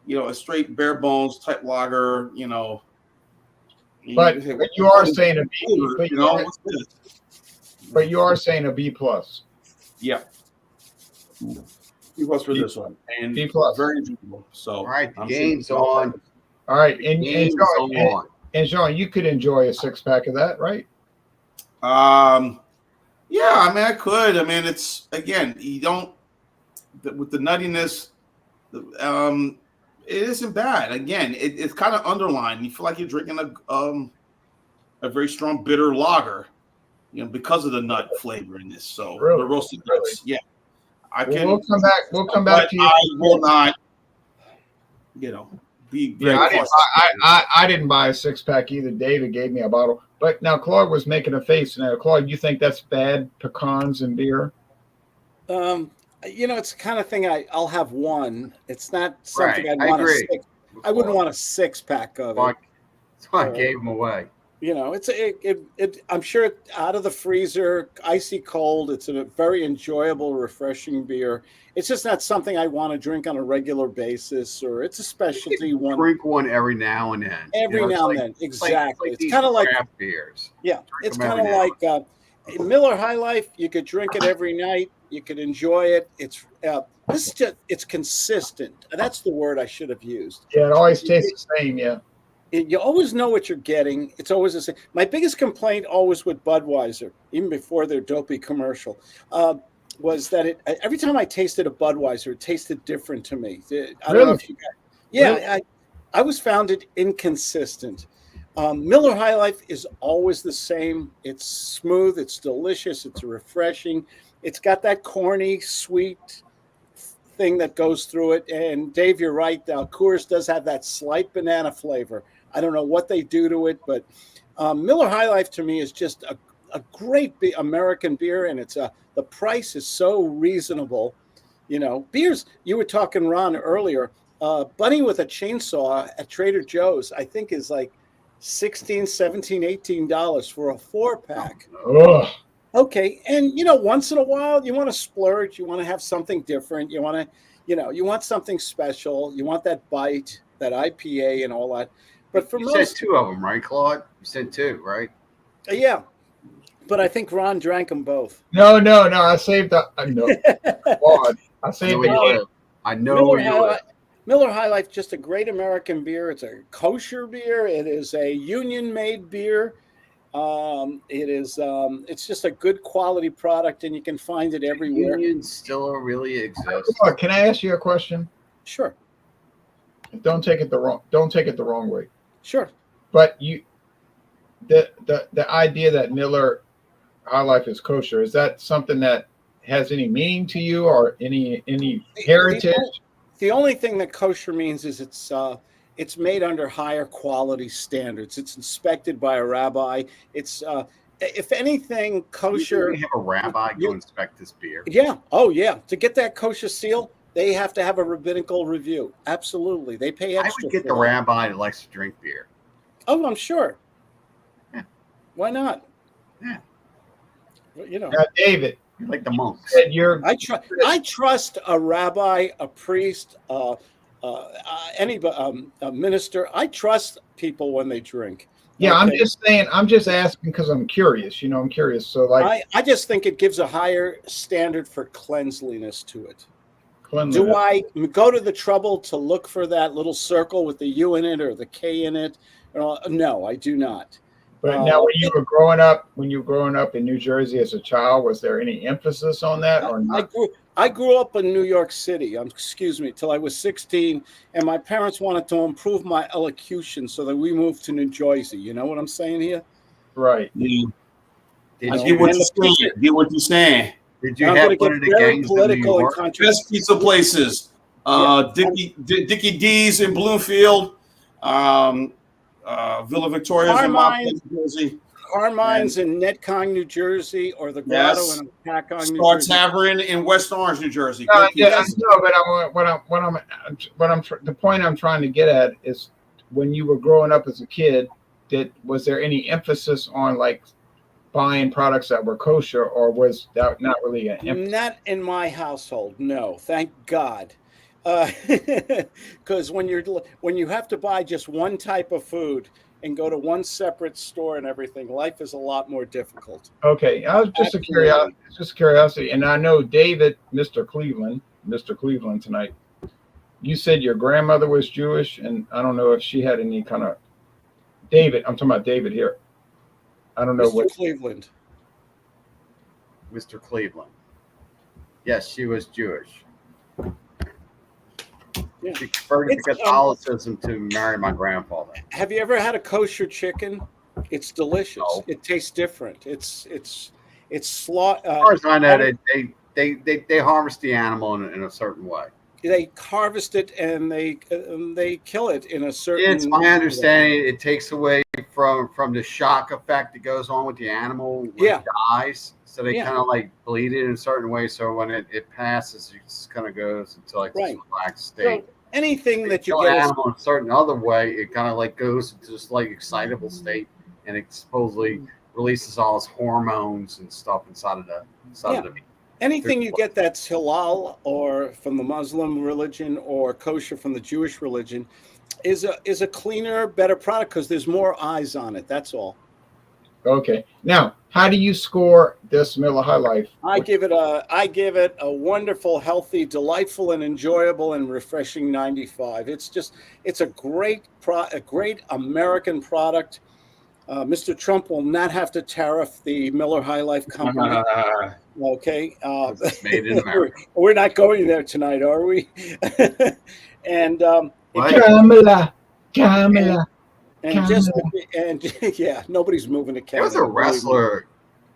a straight bare bones type lager. But you are saying a B. what's this? But you are saying a B plus. Yeah. B plus for this one, and B plus. very enjoyable. So All right, the I'm game's sure- on. All right, and Game's Jean, on. and Jean, you could enjoy a 6-pack of that, right? Yeah, I mean, I could. I mean, it's again, you don't with the nuttiness. It isn't bad. Again, it's kind of underlined. You feel like you're drinking a very strong bitter lager, because of the nut flavor in this. So Really? the roasted nuts, yeah. We'll come back. We'll come back to you. I will not, be very Yeah, cautious. I didn't buy a 6-pack either. David gave me a bottle. But now Claude was making a face. Now, Claude, you think that's bad, pecans and beer? It's the kind of thing I'll have one. It's not something Right, I'd want agree. I wouldn't want a 6-pack of it. That's why I gave them away. I'm sure out of the freezer, icy cold. It's a very enjoyable, refreshing beer. It's just not something I want to drink on a regular basis, or it's a specialty one. Drink one every now and then. Every now and then, exactly. It's kind of like craft beers. Yeah, it's them kind every of now like Miller High Life. You could drink it every night. You could enjoy it. It's this is just it's consistent. That's the word I should have used. Yeah, it always tastes the same. Yeah. you always know what you're getting. It's always the same. My biggest complaint always with Budweiser, even before their dopey commercial, was that every time I tasted a Budweiser, it tasted different to me. I don't know Really? if you got. Yeah, Really? I was found it inconsistent. Miller High Life is always the same. It's smooth. It's delicious. It's refreshing. It's got that corny, sweet thing that goes through it. And Dave, you're right. Coors does have that slight banana flavor. I don't know what they do to it, but Miller High Life to me is just a great American beer, and the price is so reasonable. You know, beers. You were talking, Ron, earlier. Bunny with a chainsaw at Trader Joe's, I think, is like $16, $17, $18 for a 4-pack. Ugh. Okay, and once in a while you want to splurge, you want to have something different, you want to, you want something special, you want that bite, that IPA, and all that. But for you most, said 2 of them, right, Claude? You said 2, right? yeah. But I think Ron drank them both. No. I saved that. No. God, I saved the. I know where you live. Miller High Life, just a great American beer. It's a kosher beer. It is a union-made beer. It's just a good quality product, and you can find it everywhere. Union still really exists. Can I ask you a question? Sure. Don't take it the wrong way. Sure. But the idea that Miller High Life is kosher, is that something that has any meaning to you or any heritage? The only thing that kosher means is it's made under higher quality standards. It's inspected by a rabbi. It's if anything, kosher. You have a rabbi go inspect this beer. Yeah. Oh, yeah. To get that kosher seal, they have to have a rabbinical review. Absolutely, they pay extra. I would get the rabbi that likes to drink beer. Oh, I'm sure. Yeah. Why not? Yeah. Now, David. Like the monks. I trust a rabbi, a priest, a minister. I trust people when they drink. Yeah, Okay? I'm just saying. I'm just asking because I'm curious. I'm curious. So, like, I just think it gives a higher standard for cleanliness to it. cleanliness. Do I go to the trouble to look for that little circle with the U in it or the K in it? No, I do not. But now, when you were growing up in New Jersey as a child, was there any emphasis on that or not? I grew up in New York City. Till I was 16, and my parents wanted to improve my elocution, so that we moved to New Jersey. You know what I'm saying here? Right. Yeah. I get what you're saying. Did you have one of the gangs in New York? Best pizza places. Dickie D's in Bloomfield. Villa Victoria's in Mount Jersey. Carmine's in Netcong, New Jersey, or the Grotto in Packong, New Star Jersey. Tavern in West Orange, New Jersey. The point I'm trying to get at is when you were growing up as a kid, was there any emphasis on like buying products that were kosher, or was that not really an emphasis? Not in my household, no. Thank God. Because when you have to buy just one type of food and go to one separate store and everything, life is a lot more difficult. Okay, I was just a curiosity, and I know David, Mr. Cleveland tonight. You said your grandmother was Jewish, and I don't know if she had any kind of David. I'm talking about David here. I don't know Mr. Cleveland. Mr. Cleveland. Yes, she was Jewish. Yeah. She converted to Catholicism to marry my grandfather. Have you ever had a kosher chicken? It's delicious. No. It tastes different. It's slaughter. As far as I know, they harvest the animal in a certain way. They harvest it and they kill it in a certain. It's my understanding it takes away from the shock effect that goes on with the animal when it dies. So they kind of like bleed it in a certain way. So when it passes, it just kind of goes into like this relaxed state. So anything that you kill get an animal in a certain other way, it kind of like goes into this like excitable state, and it supposedly releases all its hormones and stuff inside of the meat. Anything you get that's halal or from the Muslim religion or kosher from the Jewish religion is a cleaner, better product because there's more eyes on it. That's all. Okay. Now, how do you score this Miller High Life? I give it a wonderful, healthy, delightful, and enjoyable and refreshing 95. It's a great American product. Mr. Trump will not have to tariff the Miller High Life Company. Okay, It's made in America. we're not going there tonight, are we? And What? Kamala. and just yeah, nobody's moving to There was Canada. a wrestler.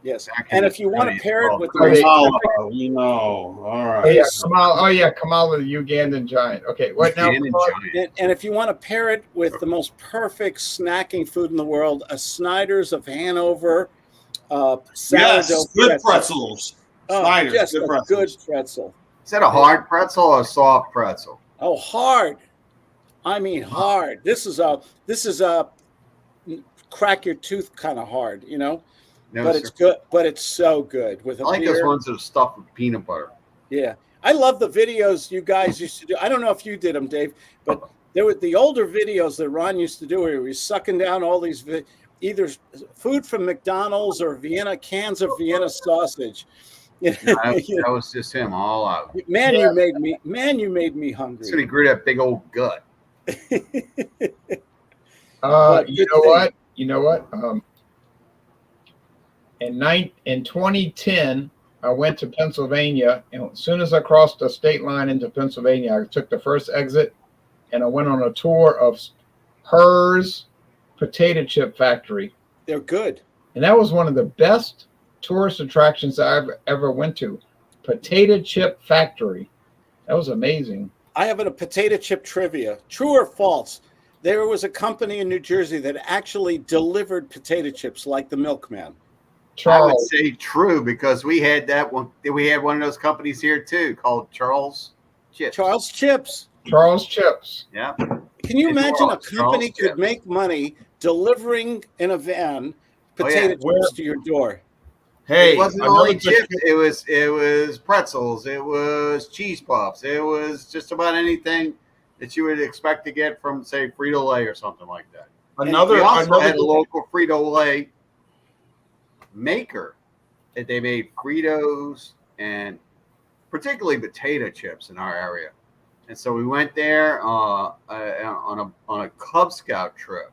Yes, back and in if you want to the pair it 70s with the called most Kamala, we know. All Oh right. yeah, Kamala. Oh yeah, Kamala, the Ugandan giant. Okay, what now? Ugandan giant. and if you want to pair it with the most perfect snacking food in the world, a Snyder's of Hanover sourdough Yes, good pretzels. Snyder's, just good a pretzels. good pretzel. Is that a hard pretzel or a soft pretzel? Oh, hard. I mean, hard. This is a crack your tooth kind of hard, you know. No, But sir. it's good. But it's so good with a I like beer. those ones that are stuffed with peanut butter. Yeah, I love the videos you guys used to do. I don't know if you did them, Dave, but there were the older videos that Ron used to do where he was sucking down all these either food from McDonald's or Vienna cans of Vienna sausage. That was just him all out. Man, Yeah. you made me hungry. He's gonna grew that big old gut. But You good know thing. what? You know what? In 2010, I went to Pennsylvania, and as soon as I crossed the state line into Pennsylvania, I took the first exit, and I went on a tour of Herr's potato chip factory, They're good. and that was one of the best tourist attractions I've ever went to. Potato chip factory. That was amazing. I have a potato chip trivia. True or false? There was a company in New Jersey that actually delivered potato chips like the Milkman. I would Charles. say true because we had that one. We had one of those companies here too called Charles Chips. Charles Chips. Charles Chips. Yeah. Can you It imagine a was company Charles could Chips. make money delivering in a van Oh, yeah. potato chips to your door? Hey, It wasn't another only chick- chips. It was pretzels. It was cheese puffs. It was just about anything that you would expect to get from, say, Frito-Lay or something like that. Another We also had a another local Frito-Lay maker that they made Fritos and particularly potato chips in our area. And so we went there on a Cub Scout trip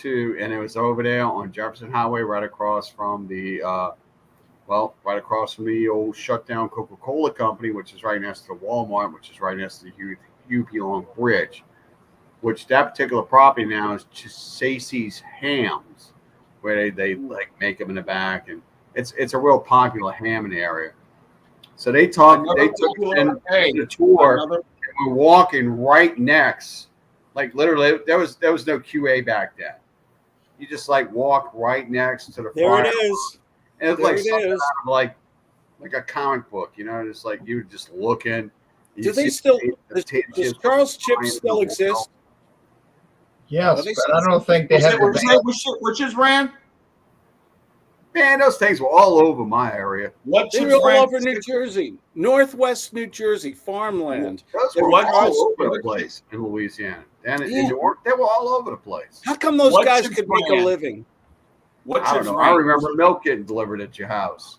and it was over there on Jefferson Highway, right across from the right across from the old shutdown Coca-Cola company, which is right next to the Walmart, which is right next to the UP Long Bridge, which that particular property now is just Stacey's Hams, where they like make them in the back, and it's a real popular ham in the area. So they took in the tour. another We're walking right next, like literally there was no QA back then. You just like walk right next to the There front. it is. And it's There like it something is. out of like a comic book, you know, just like you just looking. Do they still? Does Charles Chips still exist? Yes, Well, they but I don't think they have the which is Rand? Man, those things were all over my area. What They chips were all brand? over New Jersey, Northwest New Jersey, farmland. Those They were were all all- over the place in Louisiana. And in Yeah. New York, they were all over the place. How come those What guys chips could make a brand? living? What I don't chips know. I brand? remember milk getting delivered at your house.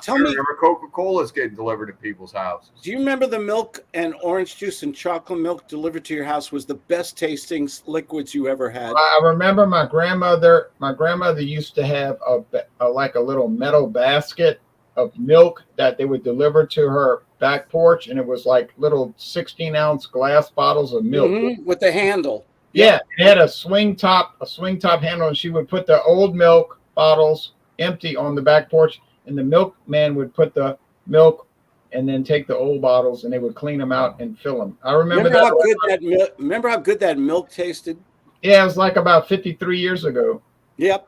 Tell I me, remember Coca-Cola's getting delivered to people's houses. do you remember the milk and orange juice and chocolate milk delivered to your house was the best tasting liquids you ever had? I remember my grandmother used to have like a little metal basket of milk that they would deliver to her back porch, and it was like little 16-ounce glass bottles of milk. Mhm, with the handle. Yeah, it had a swing top handle, and she would put the old milk bottles empty on the back porch, and the milkman would put the milk and then take the old bottles, and they would clean them out and fill them. I remember Remember that. how good that milk? Remember how good that milk tasted? Yeah, it was like about 53 years ago. Yep.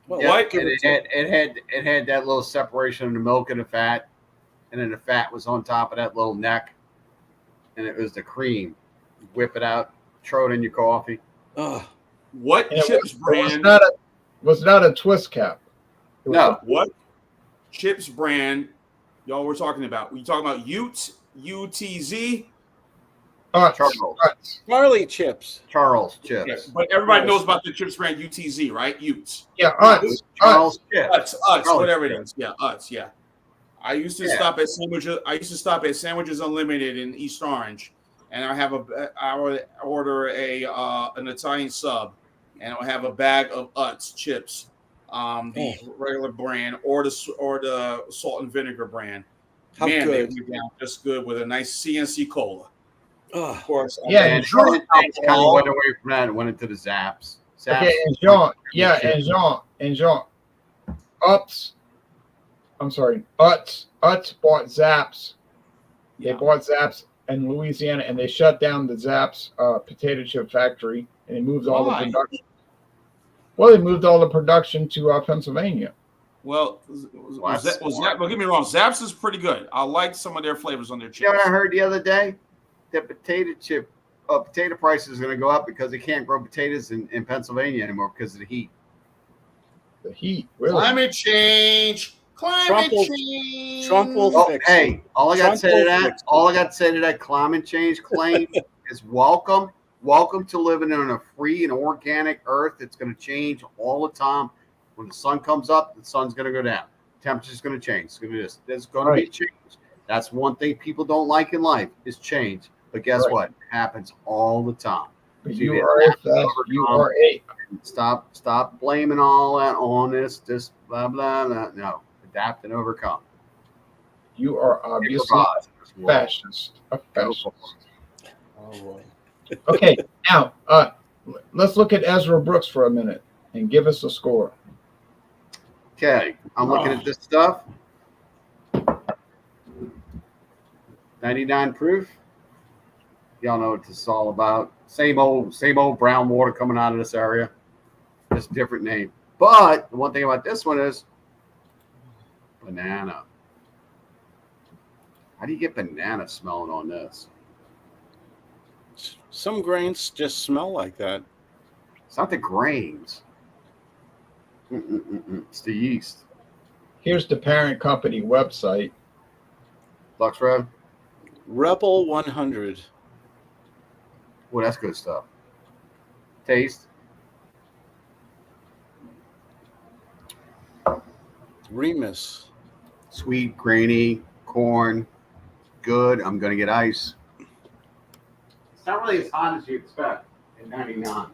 Well, Yeah, what? and it had that little separation of the milk and the fat, and then the fat was on top of that little neck, and it was the cream. You whip it out, throw it in your coffee. Ugh. What And chips it brand? was not a twist cap. It was No, What chips brand? Y'all, we're talking about. We talking about Utes, UTZ. Utz. Charles. Utz. Marley chips. Charles Yeah, chips. but everybody knows about the chips brand UTZ, right? Utes. Yeah, No, Utz. dude, Utz. Charles chips. Charles Whatever it chips. is. Yeah, Utz. Yeah. I used to Yeah. stop at Sandwiches. I used to stop at Sandwiches Unlimited in East Orange, and I would order an Italian sub, and I'll have a bag of Utz chips, the regular brand or the salt and vinegar brand. How Man, they good. went down just good with a nice CNC cola. Oh, Of course, Yeah, And Jean, things kind of went away from that and went into the Zaps. okay, and Jean, yeah, and Jean, Utz. I'm sorry, Utz bought Zaps. They bought Zaps in Louisiana, and they shut down the Zaps potato chip factory, and they moved all the Why? production. Well, they moved all the production to Pennsylvania. Well, that's smart. don't get me wrong. Zaps is pretty good. I like some of their flavors on their chips. You know what I heard the other day? That potato prices are going to go up because they can't grow potatoes in Pennsylvania anymore because of the heat. The heat, really. Climate change. Trump will Oh, fix hey, it. all I got to Trump say to will that, fix it. all I got to say to that climate change claim is welcome. Welcome to living on a free and organic earth. It's going to change all the time. When the sun comes up, the sun's going to go down. Temperature's going to change. It's going to this. There's going to be change. That's one thing people don't like in life is change. But guess what? It happens all the time. But So you you are have a to fast, you overcome. are a Stop blaming all that on this blah blah blah. No, adapt and overcome. you are obviously Improvise in this world. fascist. A fascist. Oh, boy. Okay, now let's look at Ezra Brooks for a minute and give us a score. Okay, I'm looking at this stuff. 99 proof. Y'all know what this is all about. Same old brown water coming out of this area. Just different name. But the one thing about this one is banana. How do you get banana smelling on this? Some grains just smell like that. It's not the grains. It's the yeast. Here's the parent company website. Lux Road. Rebel 100. Well, that's good stuff. Taste. Remus. Sweet, grainy, corn. Good. I'm going to get ice. It's not really as hot as you expect at 99.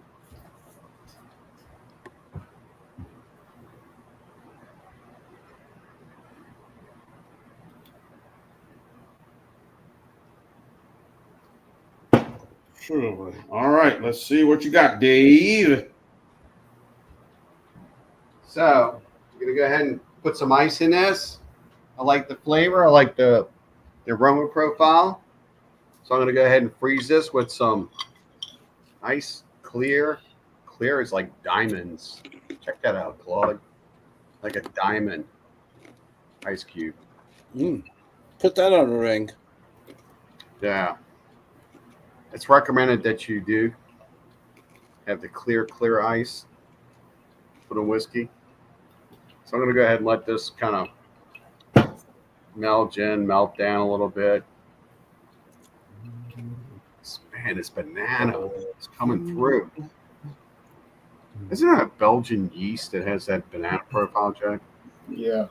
Sure. All right. Let's see what you got, Dave. So, I'm going to go ahead and put some ice in this. I like the flavor. I like the aroma profile. So I'm going to go ahead and freeze this with some nice clear. Clear is like diamonds. Check that out, Claude. Like a diamond ice cube. Put that on a ring. Yeah. It's recommended that you do have the clear ice for the whiskey. So I'm going to go ahead and let this kind of melt down a little bit. Man, this banana is coming through. Isn't it a Belgian yeast that has that banana profile, Jack? Yeah.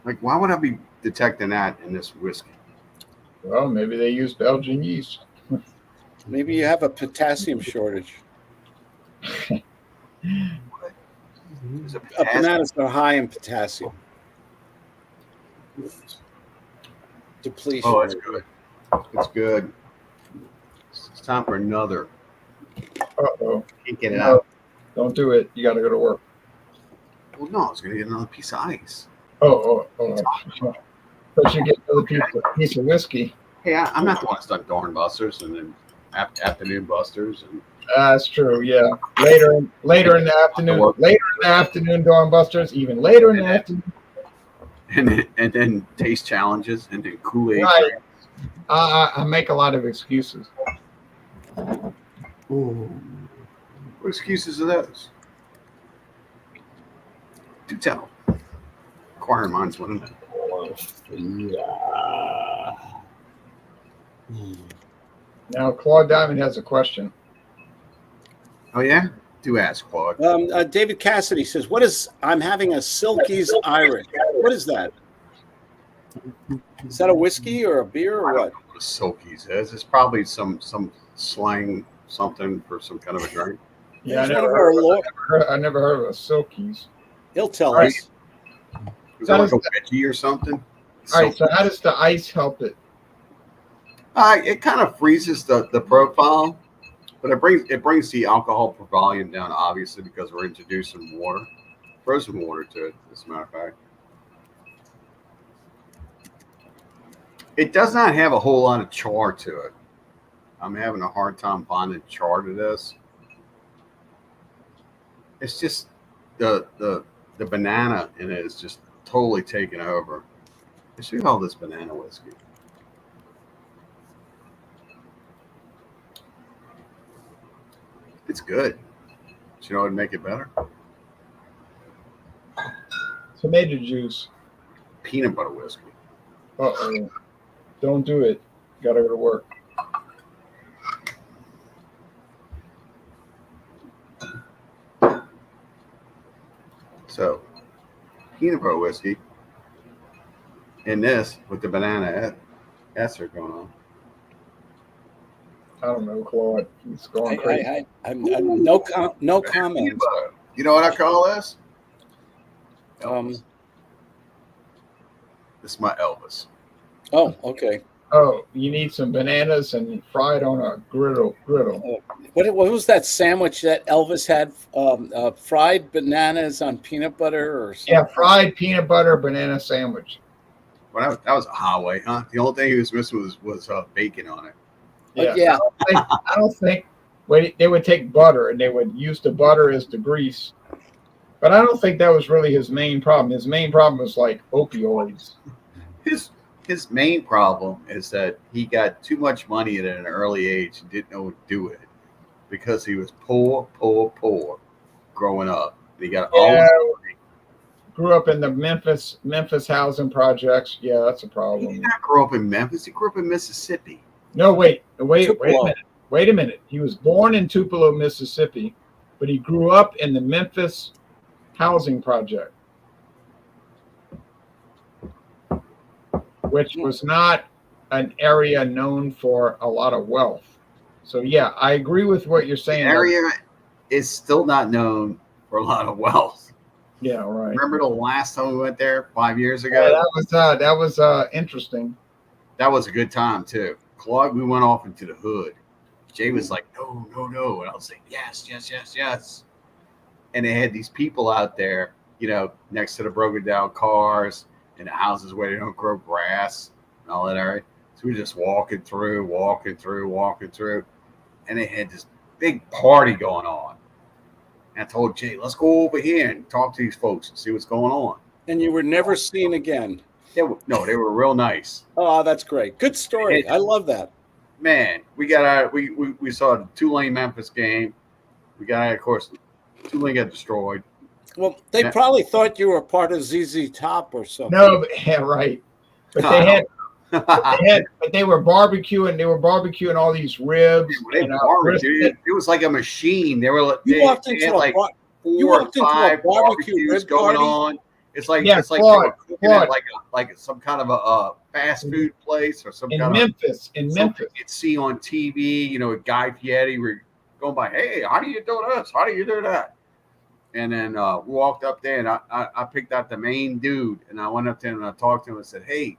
Like, why would I be detecting that in this whiskey? Well, maybe they use Belgian yeast. Maybe you have a potassium shortage. Is it Bananas are high in potassium. Depletion. Oh, it's good. It's good. It's time for another. Uh-oh. Can't get it No, out. don't do it. You got to go to work. Well, no, it's going to get another piece of ice. Oh. But you get another piece of whiskey. Hey, I'm not the one that's done Dawn Busters and then Afternoon Busters. And That's true. Yeah. Later in the afternoon, Dawn Busters. Even later in the afternoon. and then taste challenges and then Kool-Aid. Right. I make a lot of excuses. Ooh. What excuses are those? Do tell. Inquiring minds want to know. Now, Claude Diamond has a question. Oh yeah, do ask, Claude. David Cassidy says, "What is? I'm having a Silky's Irish. What is that? Is that a whiskey or a beer or what?" What a Silkies is. It's probably some slang something for some kind of a drink. Yeah, He's one of our I never heard of a Silkies. He'll tell All right. us. Is that like a veggie or something? All right, so how does the ice help it? It kind of freezes the profile, but it brings the alcohol per volume down, obviously, because we're introducing water, frozen water to it, as a matter of fact. It does not have a whole lot of char to it. I'm having a hard time finding char to this. It's just the banana in it is just totally taken over. I should call this banana whiskey. It's good. Do you know what would make it better? Tomato juice. Peanut butter whiskey. Uh-oh. Don't do it. Gotta go to work. So, peanut butter whiskey in this with the banana ester going on. I don't know, Claude. He's going crazy. I'm no comment. You know what I call this? This is my Elvis. Oh, okay. Oh, you need some bananas and fried on a griddle. What was that sandwich that Elvis had? Fried bananas on peanut butter or something? Yeah, fried peanut butter banana sandwich. Well, that was a highway, huh? The only thing he was missing was bacon on it. Yeah. I don't think they would take butter and they would use the butter as the grease. But I don't think that was really his main problem. His main problem was like opioids. His main problem is that he got too much money at an early age and didn't know what to do with it because he was poor growing up. He got all this money. Grew up in the Memphis housing projects. Yeah, that's a problem. He did not grow up in Memphis. He grew up in Mississippi. No, wait a minute. Wait a minute. He was born in Tupelo, Mississippi, but he grew up in the Memphis housing project, which was not an area known for a lot of wealth. So yeah, I agree with what you're saying. The area is still not known for a lot of wealth. Yeah, right. Remember the last time we went there 5 years ago? Yeah, that was interesting. That was a good time too. Claude, we went off into the hood. Jay was like, no. And I was like, yes. And they had these people out there, next to the broken down cars and the houses where they don't grow grass and all that area. So we were just walking through. And they had this big party going on. And I told Jay, let's go over here and talk to these folks and see what's going on. And you were never seen again. They were real nice. Oh, that's great. Good story. I love that. Man, we saw the Tulane Memphis game. We got, of course, Tulane got destroyed. Well, they probably thought you were part of ZZ Top or something. No, but, yeah, right. But they were barbecuing. They were barbecuing all these ribs. It was like a machine. They were. You walked into like 4 or 5 barbecues going on. It's like it's like Claude, like some kind of a fast food place or some in kind Memphis. In Memphis, you'd see on TV. Guy Fieri were going by. Hey, how do you do this? How do you do that? And then we walked up there, and I picked out the main dude, and I went up to him and I talked to him and said, "Hey,"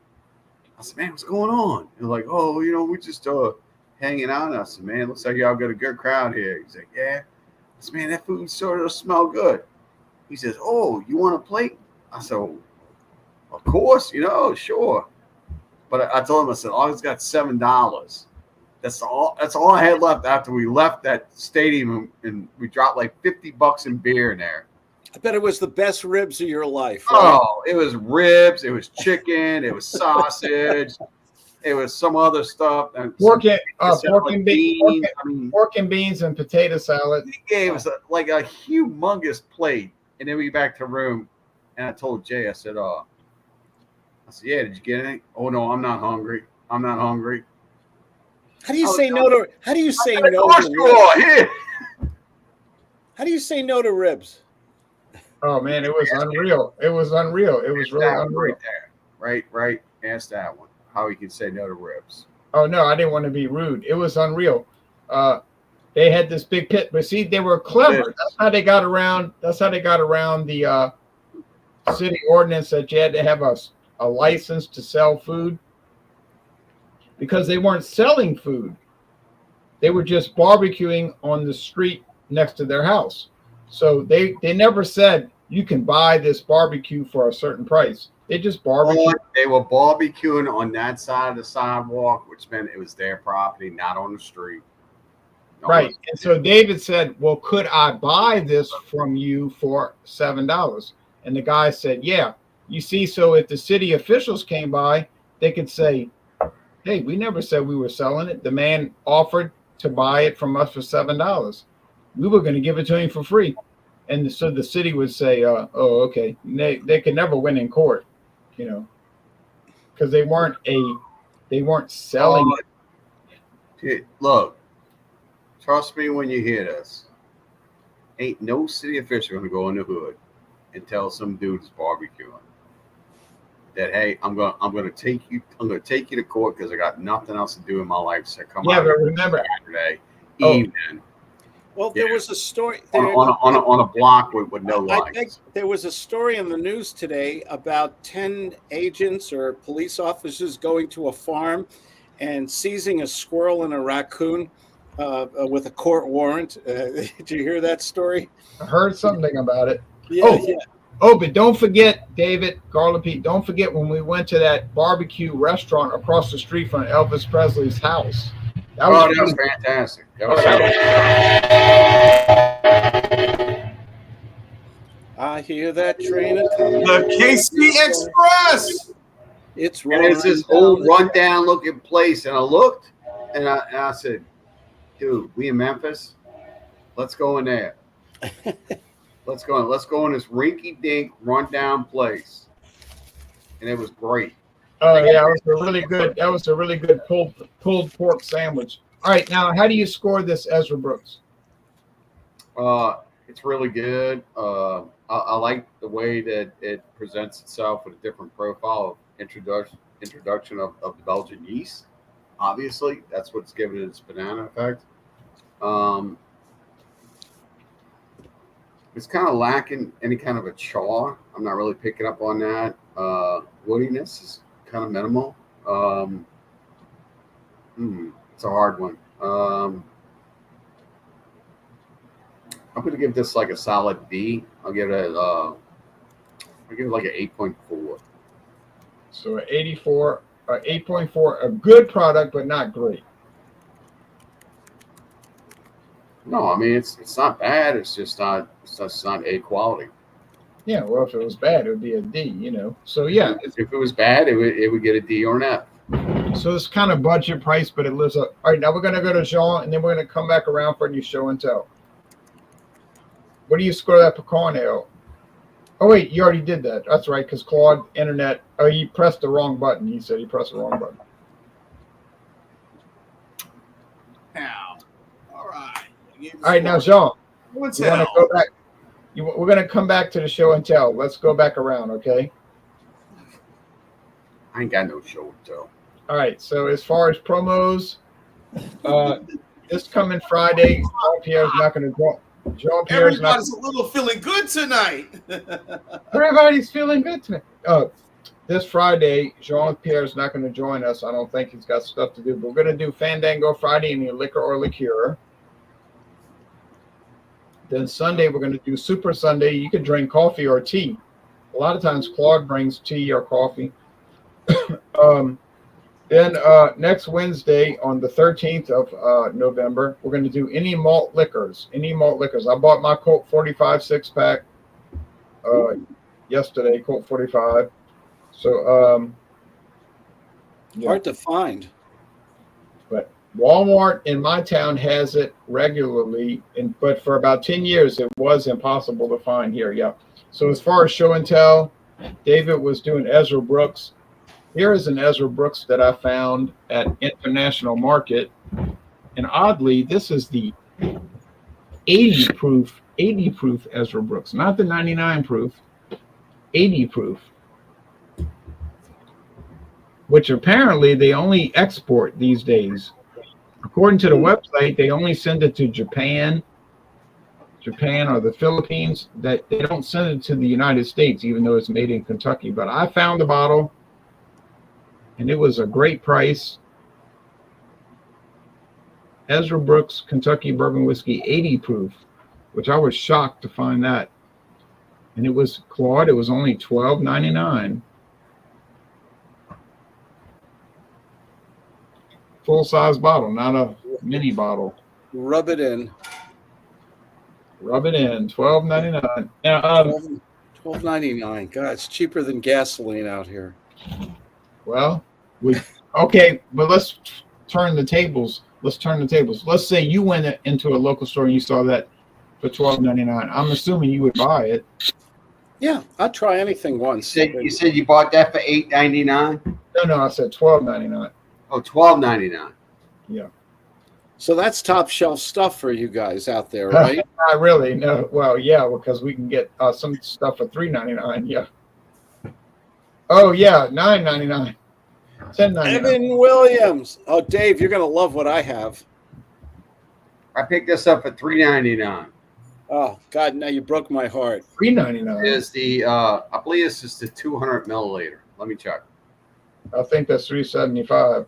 I said, "Man, what's going on?" And they're like, "Oh, we're just hanging out." And I said, "Man, looks like y'all got a good crowd here." He's like, "Yeah." I said, "Man, that food sort of smell good." He says, "Oh, you want a plate?" I said, "Of course, sure." But I told him, I said, "Oh, it's got $7. That's all I had left after we left that stadium, and we dropped like $50 in beer in there." I bet it was the best ribs of your life. Right? Oh, it was ribs, it was chicken, it was sausage, it was some other stuff. Pork and beans and potato salad. He gave us a humongous plate, and then we get back to the room, and I told Jay, I said, "Yeah, did you get anything?" "Oh no, I'm not hungry. How do you I was say no to? How do you say no to Course you ribs? are. Here. How do you say no to ribs? Oh man, it was unreal. It was unreal. It was really That one unreal. right there. Right. Ask that one. How he can say no to ribs. Oh no, I didn't want to be rude. It was unreal. They had this big pit, but see, they were clever. That's how they got around. That's how they got around the city ordinance that you had to have a license to sell food, because they weren't selling food. They were just barbecuing on the street next to their house. So they never said you can buy this barbecue for a certain price. They just barbecued. They were barbecuing on that side of the sidewalk, which meant it was their property, not on the street. No Right. one- And so David said, well, could I buy this from you for $7? And the guy said, yeah. You see, so if the city officials came by, they could say, hey, we never said we were selling it. The man offered to buy it from us for $7. We were going to give it to him for free. And so the city would say, oh, okay. They could never win in court, because they weren't selling. Look, trust me when you hear this. Ain't no city official gonna go in the hood and tell some dude's barbecuing that, hey, I'm gonna take you to court because I got nothing else to do in my life. So come Yeah, out but remember, Saturday Oh. evening Well, there was a story. on a block with no I lights. think there was a story in the news today about 10 agents or police officers going to a farm and seizing a squirrel and a raccoon with a court warrant. Did you hear that story? I heard something about it. Yeah, yeah. Oh, but don't forget, David, Garland Pete, don't forget when we went to that barbecue restaurant across the street from Elvis Presley's house. That was fantastic. That was I hear that train a coming. The KC Express. It's and rolling. it's this down old the- rundown looking place. And I looked and I said, dude, we in Memphis? Let's go in there. Let's go in this rinky dink rundown place. And it was great. Oh yeah, that was a really good pulled pork sandwich. All right, now how do you score this, Ezra Brooks? It's really good. I like the way that it presents itself with a different profile of introduction of the Belgian yeast. Obviously, that's what's given it its banana effect. It's kind of lacking any kind of a char. I'm not really picking up on that. Woodiness is kind of minimal. It's a hard one. I'm going to give this like a solid D. I'll give it like an 8.4. So an 84, 8.4, a good product, but not great. No, I mean it's not bad. It's just not A quality. Yeah, well, if it was bad, it would be a D, So yeah, If it was bad, it would get a D or an F. so it's kind of budget price, but it lives up. All right, now we're gonna go to Jean, and then we're gonna come back around for your show and tell. What do you score that pecan ale? Oh wait, you already did that. That's right, because Claude Internet. Oh, he pressed the wrong button. He said he pressed the wrong button. Now, all right. All right, now Jean, What's you want to go back? We're gonna come back to the show and tell. Let's go back around, okay? I ain't got no show and tell. All right. So as far as promos, this coming Friday, Jean Pierre's not going to go. Jean Pierre's not. Everybody's a little feeling good tonight. Everybody's feeling good tonight. This Friday, Jean Pierre's not going to join us. I don't think he's got stuff to do. But we're going to do Fandango Friday in the liquor or liqueur. Then Sunday, we're going to do Super Sunday. You can drink coffee or tea. A lot of times, Claude brings tea or coffee. Then next Wednesday on the 13th of November, we're going to do any malt liquors. I bought my Colt 45 6-pack yesterday, Colt 45. So yeah. Hard to find. But Walmart in my town has it regularly, but for about 10 years, it was impossible to find here. Yeah. So as far as show and tell, David was doing Ezra Brooks. Here is an Ezra Brooks that I found at International Market. And oddly, this is the 80 proof Ezra Brooks, not the 99 proof, 80 proof, which apparently they only export these days. According to the website, they only send it to Japan or the Philippines. That they don't send it to the United States, even though it's made in Kentucky. But I found the bottle, and it was a great price. Ezra Brooks Kentucky Bourbon Whiskey 80 proof, which I was shocked to find that. And it was Claude. It was only $12.99. Full size bottle, not a mini bottle. Rub it in. Rub it in. $12.99. Now, $12.99. God, it's cheaper than gasoline out here. well, okay, but let's turn the tables. Let's say you went into a local store and you saw that for $12.99. I'm assuming you would buy it. Yeah, I'd try anything once. You said you bought that for $8.99? No, I said $12.99. Oh, $12.99. Yeah. So that's top shelf stuff for you guys out there, right? Not really. No. Well, yeah, because we can get some stuff for $3.99. Yeah. Oh yeah, $9.99. $10.99. Evan Williams. Oh, Dave, you're gonna love what I have. I picked this up for $3.99. Oh God, now you broke my heart. $3.99. Is the I believe this is the 200 milliliter. Let me check. I think that's $3.75.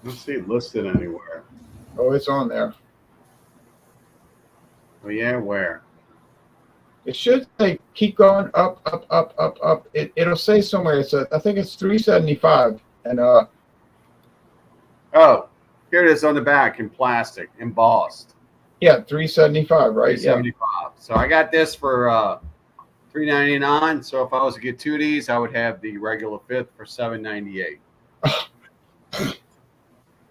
Let's see it listed anywhere. Oh, it's on there. Oh yeah, where? It should say keep going up. It'll say somewhere. I think it's $3.75. And Oh, here it is on the back in plastic, embossed. yeah, $3.75, right? Yeah. $3.75. So I got this for $3.99. So if I was to get two of these, I would have the regular fifth for $7.98. Of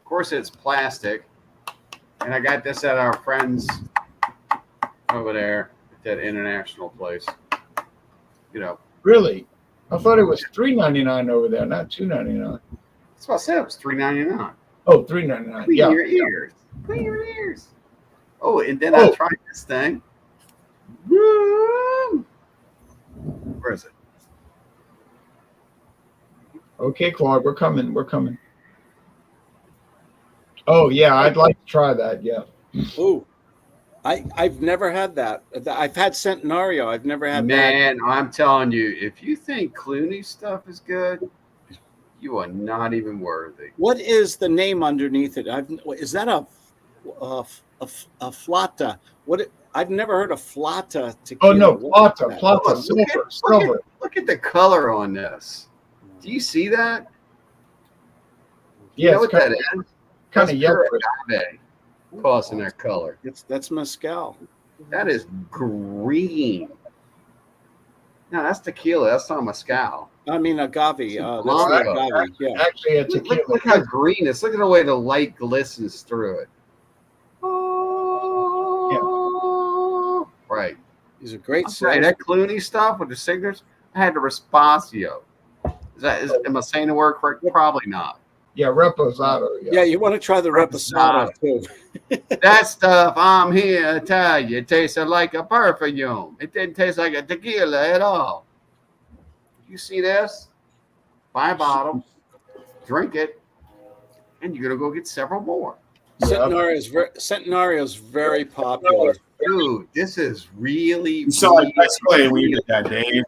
course, it's plastic, and I got this at our friends over there at that international place. You know, Really? I thought it was $3.99 over there, not $2.99. that's what I said. It was $3.99. Oh, $3.99. Clean Yeah. your ears. Clean your ears. Oh, and then I tried this thing. Woo! Where is it? Okay, Claude, we're coming. Oh yeah, I'd like to try that. Yeah. Ooh, I've never had that. I've had Centenario. I've never had that. Man, I'm telling you, if you think Clooney stuff is good, you are not even worthy. What is the name underneath it? Is that a flata? I've never heard of flata tequila. Oh no, What is that? Plata, silver. Look at the color on this. Do you see that? You Yeah, know it's what that is? kind That's of yellow. pure agave causing that color. That's mezcal. That is green. No, that's tequila. That's not mezcal. I mean agave. That's Blanco. agave. Yeah. Actually, a tequila. Look how green it is. Look at the way the light glistens through it. Oh, right. He's a great Right. That Clooney stuff with the signatures, I had the Respacio. Am I saying the word correct? Probably not. Yeah, Reposado. Yeah, you want to try the reposado too. That stuff I'm here to tell you, it tasted like a perfume. It didn't taste like a tequila at all. You see this? Buy a bottle, drink it, and you're gonna go get several more. Centenario is very popular. Dude, this is really. You saw it display when you did that, Dave.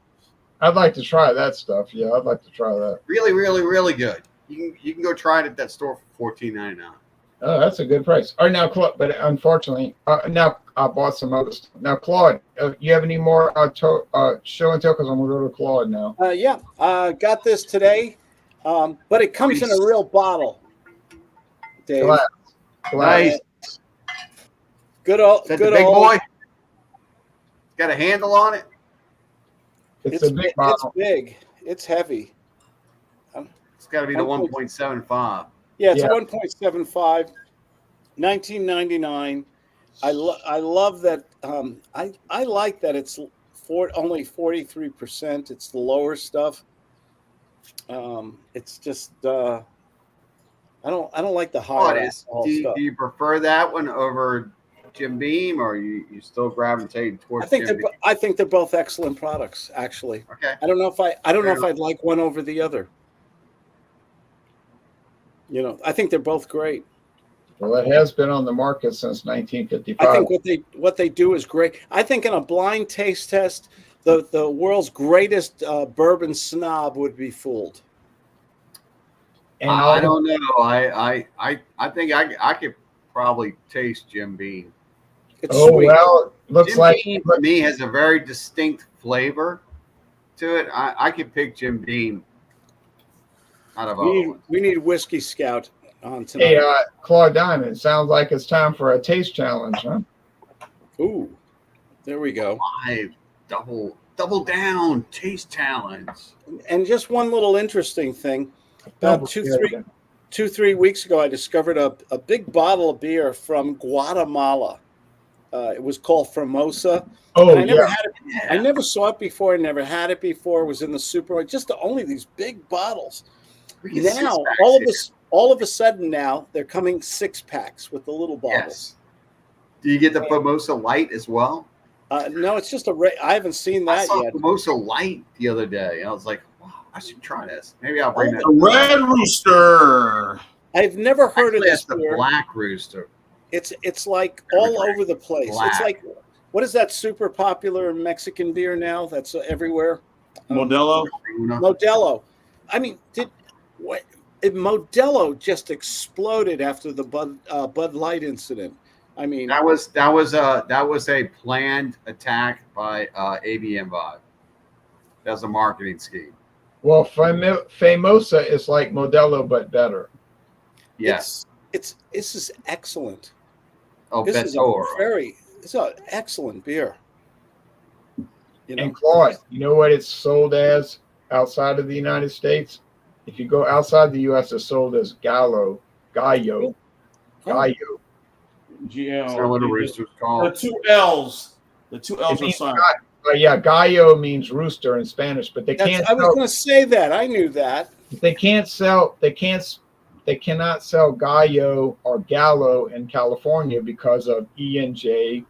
I'd like to try that stuff. Yeah, I'd like to try that. Really, really, really good. You can go try it at that store for $14.99. Oh, that's a good price. All right, now, Claude, but unfortunately, now I bought some other stuff. Now, Claude, you have any more show and tell? Because I'm going to go to Claude now. Yeah, got this today, but it comes in a real bottle. Dave, Glass. Nice. good old, Is that good the big old. boy? It's got a handle on it. It's a big bottle. It's big. It's heavy. It's got to be the 1.75. Yeah, it's Yeah. 1.75, 1999. I love that. I like that it's only 43%. It's the lower stuff. It's just I don't like the Oh, higher it is. alcohol Do stuff. you prefer that one over Jim Beam, or you still gravitating towards Jim Beam? I think they're both excellent products. Actually, Okay. I don't know Fair if I'd like one over the other. You know, I think they're both great. Well, it has been on the market since I 1955. think what they do is great. I think in a blind taste test, the world's greatest bourbon snob would be fooled. And I don't know. I think I could probably taste Jim Beam. It's oh sweet. well, looks Jim like Beam to me has a very distinct flavor to it. I could pick Jim Beam out of other ones. We need Whiskey Scout on tonight. hey, Claude Diamond. Sounds like it's time for a taste challenge, huh? Ooh, there we go. Five double down taste challenge. And just one little interesting thing. About 2-3 weeks ago, I discovered a big bottle of beer from Guatemala. It was called Formosa. Oh And I never yeah, had it. I never saw it before. I never had it before. It was in the supermarket. Just only these big bottles. We get Now, six-packs all of a sudden, now they're coming 6-packs with the little here. bottles. Yes. Do you get the Formosa Light as well? No, it's just I haven't seen I that saw yet. Formosa Light the other day, and I was like, wow, I should try this. Maybe I'll bring that. The Red Rooster. I've never heard Actually, of that's this the beer. Black Rooster. It's like all over the place. Black. It's like, what is that super popular Mexican beer now that's everywhere? Modelo. Modelo. I mean, Modelo just exploded after the Bud Light incident. I mean, That was a planned attack by AB InBev. That was a marketing scheme. well, Famosa is like Modelo but better. Yes. this is excellent. Oh, This is Betor. it's an excellent beer. You know, And Claude, you know what it's sold as outside of the United States? If you go outside the U.S., it's sold as Gallo. Oh. Is that what a rooster's The called? two L's. The two L's It are means silent. yeah, Gallo means rooster in Spanish, but they can't. I was going to say that. I knew that. They cannot sell Gallo or Gallo in California because of E&J.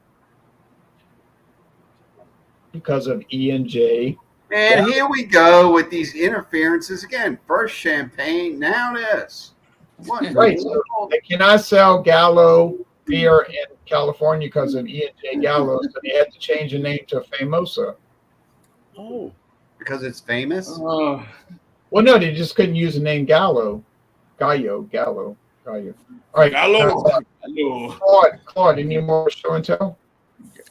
And here we go with these interferences again. First champagne, now this. What? Right. So they cannot sell Gallo beer in California because of E&J Gallo, so they had to change the name to Famosa. Oh, Because it's famous? Uh, Well, no, they just couldn't use the name Gallo. Gallo. All right. Gallo. Claude, any more show and tell?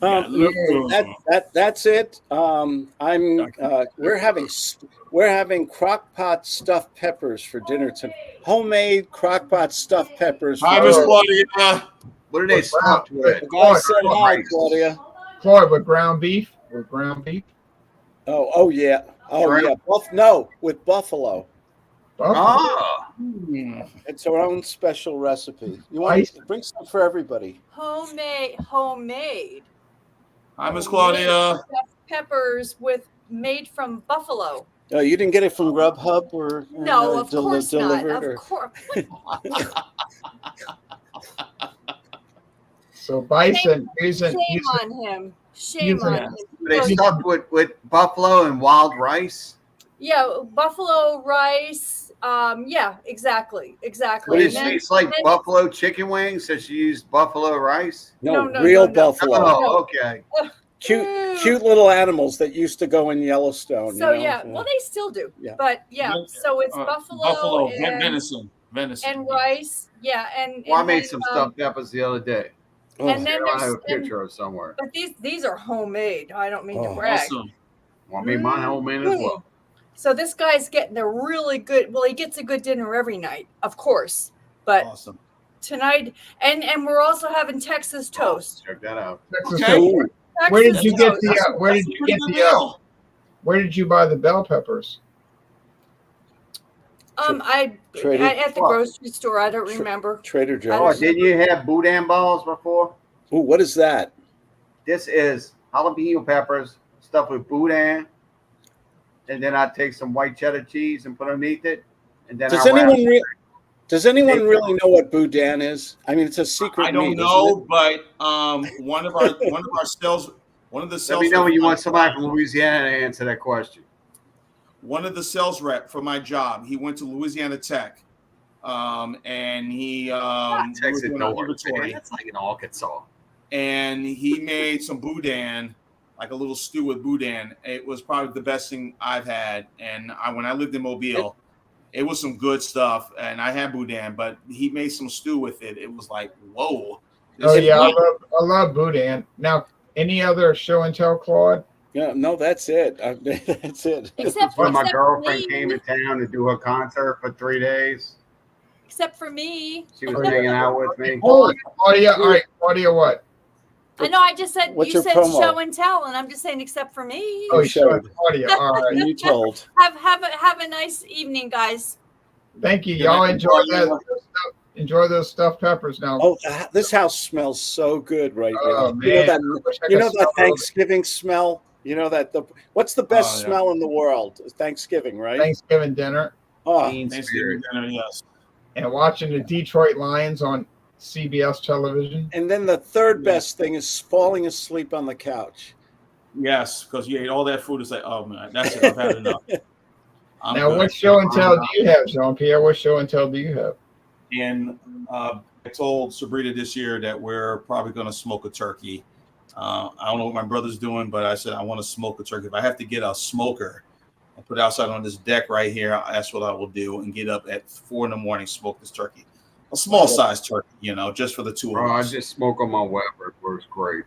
that's it. We're having crock-pot stuffed peppers for dinner tonight. Homemade crock-pot stuffed peppers. Hi, Miss Claudia. What are they stuffed with? The guy said hi, Rice. Claudia. Claude, with ground beef? Oh yeah. Oh Shrimp? yeah. With buffalo. Oh, It's our own special recipe. You want to bring some for everybody? Homemade. Hi, Miss Claudia. Peppers made from buffalo. You didn't get it from Grubhub or No, of course not. delivered? Of course. So bison Shame on him. Shame using- on him. are they stuffed with buffalo and wild rice? Yeah, buffalo rice. Yeah, exactly. But it And then- tastes like and then- buffalo chicken wings that you use buffalo rice? No, No, real no. buffalo. Oh, okay. Cute little animals that used to go in Yellowstone. So you know? yeah, well they still do. Yeah. But yeah, so it's buffalo and venison. rice. Yeah, and Well, I and made then, some stuffed peppers the other day. Oh, and then I have a there's picture of somewhere. but these are homemade. I don't mean Oh. to brag. Awesome. Well, I made mine homemade as well. So this guy's getting a really good. Well, he gets a good dinner every night, of course. But Awesome. tonight, and we're also having Texas toast. Check that out. Texas Okay. toast. Where did Texas you get toast. the? Where did you get the? Where did you buy the bell peppers? I Trader- at the grocery store. I don't remember. Trader Oh, Joe's. didn't you have boudin balls before? Ooh, what is that? This is jalapeno peppers stuffed with boudin, and then I take some white cheddar cheese and put underneath it, and then Does I wrap anyone it. does anyone really know what boudin is? I mean, it's a secret I don't meat, know, but one of the Let sales me know rep when you for my want somebody job- from Louisiana to answer that question. one of the sales rep for my job. He went to Louisiana Tech, and he we were Texas doing know our what inventory, that's like in Arkansas. and he made some boudin, like a little stew with boudin. It was probably the best thing I've had. And when I lived in Mobile, it was some good stuff. And I had boudin, but he made some stew with it. It was like, whoa. This Oh is yeah, good. I love boudin. Now, any other show and tell, Claude? Yeah, no, that's it. That's it. Except When my except for girlfriend me. came in town to do her concert for 3 days, Except for me. she was Oh, yeah. hanging out with me. Claudia, all right, Claudia, what? I know. I just said What's you your said promo? show and tell, and I'm just saying except for me. Oh, You you showed showed. Claudia. All right. You told. Have a nice evening, guys. Thank you. Good Y'all night, enjoy Claudia. that. Enjoy those stuffed peppers now. Oh, this house smells so good right Oh, now. You know man. that. I wish I You could know smell that it. Thanksgiving smell. You know that what's the best Oh, yeah. smell in the world? Thanksgiving, right? Thanksgiving dinner Oh, Teen Thanksgiving spirit. dinner, yes. and watching the Detroit Lions on CBS television. and then the third best thing is falling asleep on the couch. Yes, because you ate all that food. It's like, oh man, that's it. I've had enough. I'm Now, good. what show and tell do you have, Jean Pierre? What show and tell do you have? And I told Sabrina this year that we're probably going to smoke a turkey. I don't know what my brother's doing, but I said I want to smoke a turkey. If I have to get a smoker and put it outside on this deck right here, that's what I will do, and get up at 4 a.m, smoke this turkey. A small size turkey, just for the two of Bro, I us. just smoke on my Weber. It works great.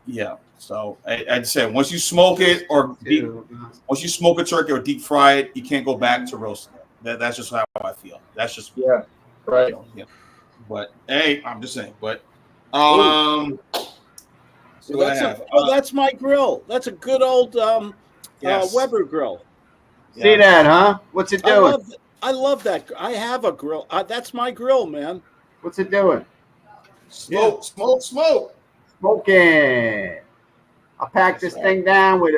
Yeah. So I'd say once you smoke it once you smoke a turkey or deep fry it, you can't go back to roasting it. That's just how I feel. That's just Yeah, right. yeah. But hey, I'm just saying. But so Well, what I have. that's my grill. That's a good old Yes. Weber grill. See that, huh? What's it doing? I love that. I have a grill. That's my grill, man. What's it doing? Smoke. Smoking. I packed this thing down with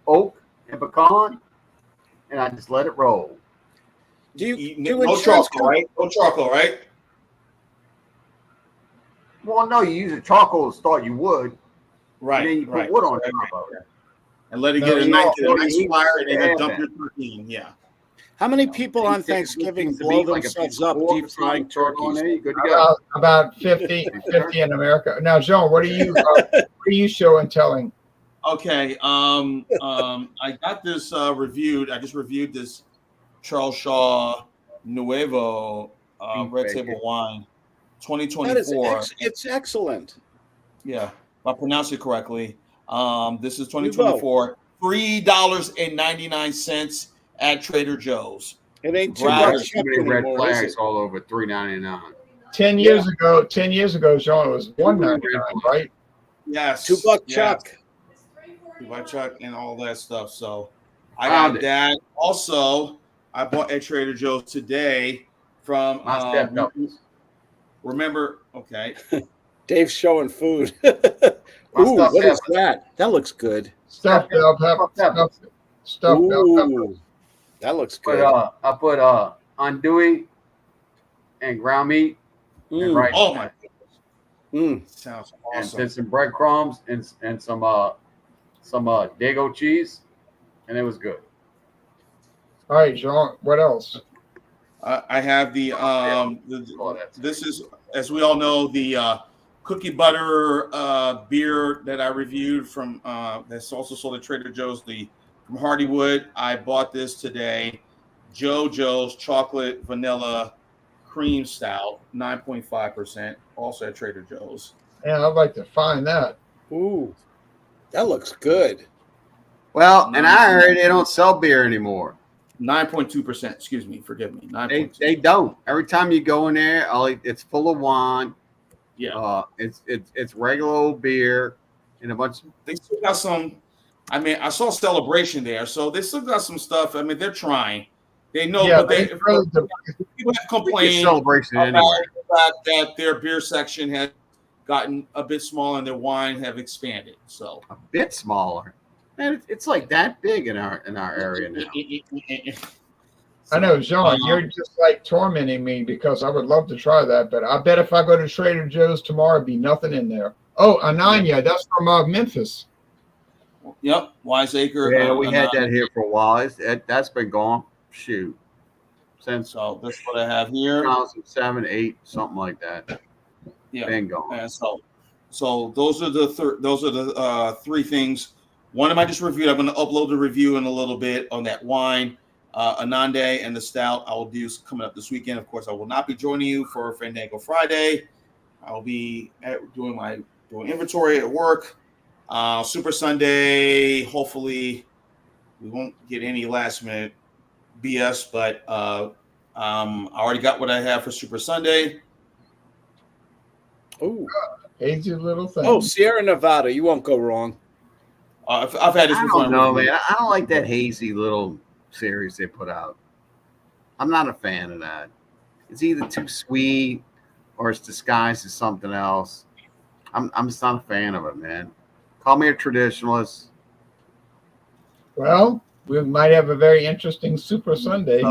oak and pecan, and I just let it roll. Do No insurance chocolate, right? No chocolate, right? Well, no, you use a charcoal to start your wood, and then you put wood on top of it. And let it No, get a you nice don't. fire, and then Yeah. dump your turkey in. Yeah. How many people on Take a Thanksgiving piece of blow meat, like a themselves piece of up pork deep or something, frying throw it on turkeys? there, you good to go. About 50 in America. Now, Jean, what are you show and telling? Okay. I got this reviewed. I just reviewed this Charles Shaw Nuevo Red Bacon. Table Wine, That is 2024. it's excellent. Yeah, if I pronounce it correctly. This is 2024. $3.99 at Trader Joe's. It ain't $2 Grab it. Too Chuck many red anymore, is flags it? all over. $3.99. 10 years ago, Jean, it was $1.99, right? Yes. $2 Chuck. $2 Chuck and all that stuff. So I Found got it. that. Also, I bought at Trader Joe's today from My step remember, okay. Dave's showing food. My Ooh, stuffed what is pepper. that? That looks good. Stuffed bell pepper. Stuffed bell pepper. Ooh, that looks But good. I put andouille and ground meat and Mm, rice. Oh my mm. sounds And awesome. then some breadcrumbs and some Dago cheese, and it was good. All right, Jean, what else? I have the this is, as we all know, the cookie butter beer that I reviewed from that's also sold at Trader Joe's, from Hardywood. I bought this today. JoJo's chocolate vanilla cream stout, 9.5%, also at Trader Joe's. Yeah, I'd like to find that. Ooh, that looks good. Well, and I heard they don't sell beer anymore. 9.2%. Excuse me, forgive me. 9.2%. They don't. Every time you go in there, it's full of wine. Yeah. It's regular old beer and a bunch. They still got some. I mean, I saw Celebration there, so they still got some stuff. I mean, they're trying. They know, Yeah, but they really people have It's complained Celebration about anyway. the fact that their beer section has gotten a bit smaller and their wine have expanded. So A bit smaller. Man, it's like that big in our area now. I know, Sean, you're just like tormenting me because I would love to try that, but I bet if I go to Trader Joe's tomorrow, it'd be nothing in there. Oh, Ananya, that's from Memphis. Yep, Wiseacre. Yeah, we had that here for a while. That's been gone. Shoot, since So that's what I have here. 2007, 8, something like that. Yeah, been gone. And so those are the three things. One of I just reviewed. I'm going to upload the review in a little bit on that wine, Anande and the stout. I will do coming up this weekend. Of course, I will not be joining you for Fandango Friday. I will be doing inventory at work. Super Sunday. Hopefully, we won't get any last minute BS, but I already got what I have for Super Sunday. Oh, Hazy little thing. oh, Sierra Nevada. You won't go wrong. I've had this I before. don't know, man. I don't like that hazy little series they put out. I'm not a fan of that. It's either too sweet or it's disguised as something else. I'm just not a fan of it, man. Call me a traditionalist. Well, we might have a very interesting Super Sunday.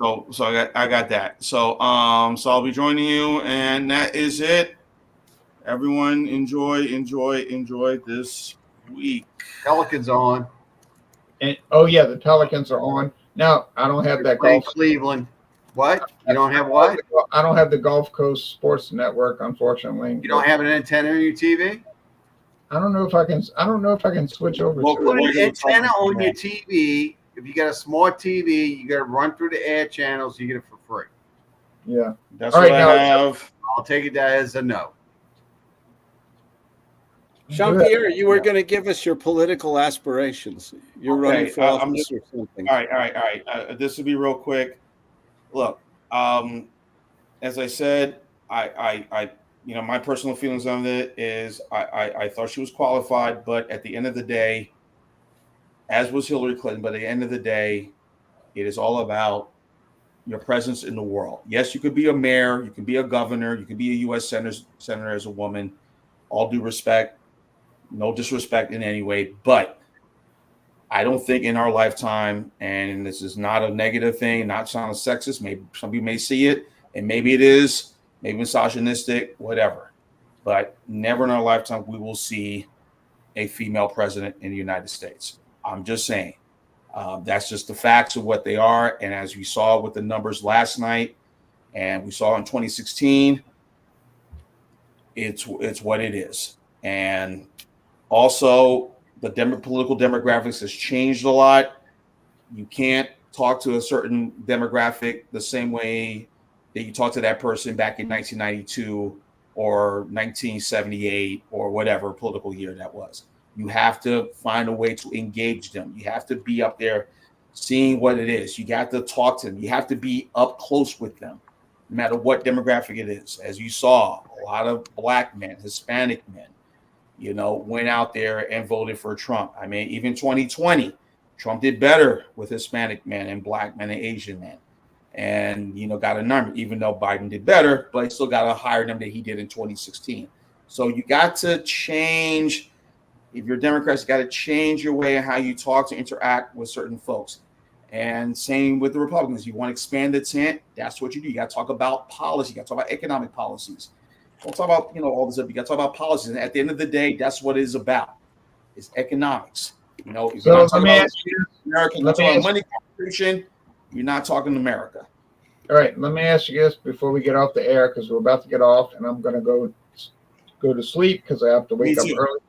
So I got that. So I'll be joining you, and that is it. Everyone enjoy this week. Pelicans on. And oh yeah, the Pelicans are on. Now I don't have that Playing golf. Cleveland. What? You don't have what? I don't have the Gulf Coast Sports Network, unfortunately. You don't have an antenna on your TV? I don't know if I can switch over Well, to Put it. an antenna on your TV. If you got a smart TV, you got to run through the air channels. You get it for free. Yeah. That's All what right, I now- have. I'll take it as a no. Jean-Pierre, you were going to give us your political aspirations. You're running for I'm office just- or something. All right. This will be real quick. Look, as I said, I my personal feelings on it is I thought she was qualified, but at the end of the day, as was Hillary Clinton, but at the end of the day, it is all about your presence in the world. Yes, you could be a mayor, you could be a governor, you could be a U.S. senator as a woman. All due respect, no disrespect in any way, but I don't think in our lifetime, and this is not a negative thing, not sound sexist. Maybe some people may see it, and maybe it is, maybe misogynistic, whatever. But never in our lifetime we will see a female president in the United States. I'm just saying. That's just the facts of what they are. And as we saw with the numbers last night, and we saw in 2016, it's what it is. And also, the political demographics has changed a lot. You can't talk to a certain demographic the same way that you talk to that person back in 1992 or 1978 or whatever political year that was. You have to find a way to engage them. You have to be up there seeing what it is. You got to talk to them. You have to be up close with them, no matter what demographic it is. As you saw, a lot of black men, Hispanic men, went out there and voted for Trump. I mean, even 2020, Trump did better with Hispanic men and black men and Asian men. And, got a number, even though Biden did better, but he still got a higher number than he did in 2016. So you got to change. If you're Democrats, you got to change your way of how you talk to interact with certain folks. And same with the Republicans. You want to expand the tent, that's what you do. You got to talk about policy. You got to talk about economic policies. Don't talk about, all this stuff. You got to talk about policies. And at the end of the day, that's what it is about. It's economics. If So you're not let talking me about ask you. America, you're not talking about money contribution, you're not talking America. All right, let me ask you this before we get off the air because we're about to get off, and I'm going to go to sleep because I have to wake up too. early.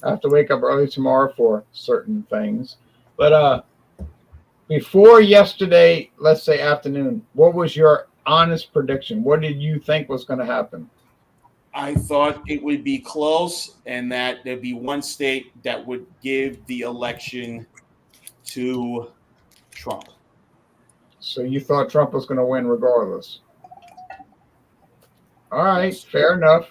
I have to wake up early tomorrow for certain things. But before yesterday, let's say afternoon, what was your honest prediction? What did you think was going to happen? I thought it would be close and that there'd be one state that would give the election to Trump. So you thought Trump was going to win regardless. All right, fair enough.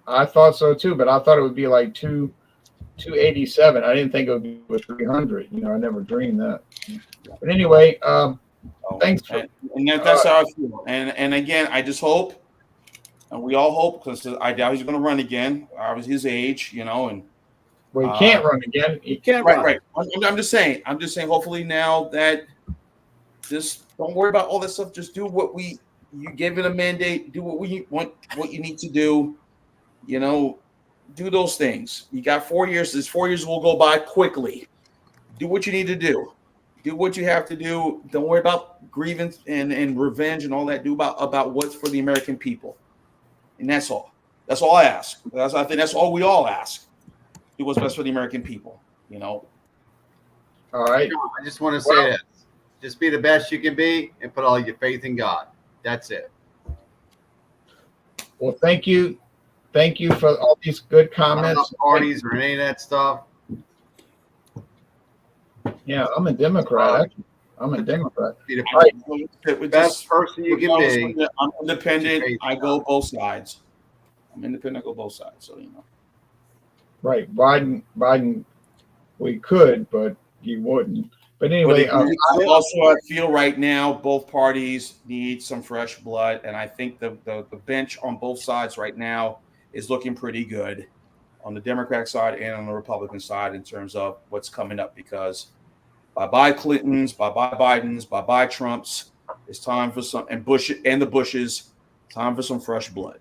I thought so too, but I thought it would be like 287. I didn't think it would be 300. I never dreamed that. But anyway, thanks for. And that's how I feel. And again, I just hope, and we all hope, because I doubt he's going to run again. Obviously, his age, and Well, he can't run again. He Can't Right, run. right. I'm just saying. I'm just saying. Hopefully now that just don't worry about all that stuff. Just do what you give it a mandate. Do what we want. What you need to do. You know, do those things. You got 4 years. This 4 years will go by quickly. Do what you need to do. Do what you have to do. Don't worry about grievance and revenge and all that. Do about what's for the American people, and that's all. That's all I ask. I think that's all we all ask. Do what's best for the American people. You know. all right. I just want to say this. Just be the best you can be and put all your faith in God. That's it. Well, thank you. Thank you for all these good Not enough comments. parties or any of that stuff. Yeah, I'm a Democrat. Actually. I'm a Democrat. Be the Right. best person you can be. I'm independent. I go both sides. I'm independent. I go both sides. So you know. Right. Biden, we could, but he wouldn't. But anyway, I feel right now both parties need some fresh blood, and I think the bench on both sides right now is looking pretty good on the Democratic side and on the Republican side in terms of what's coming up. Because bye Clintons, bye Bidens, bye Trumps. It's time for some and Bush and the Bushes. Time for some fresh blood.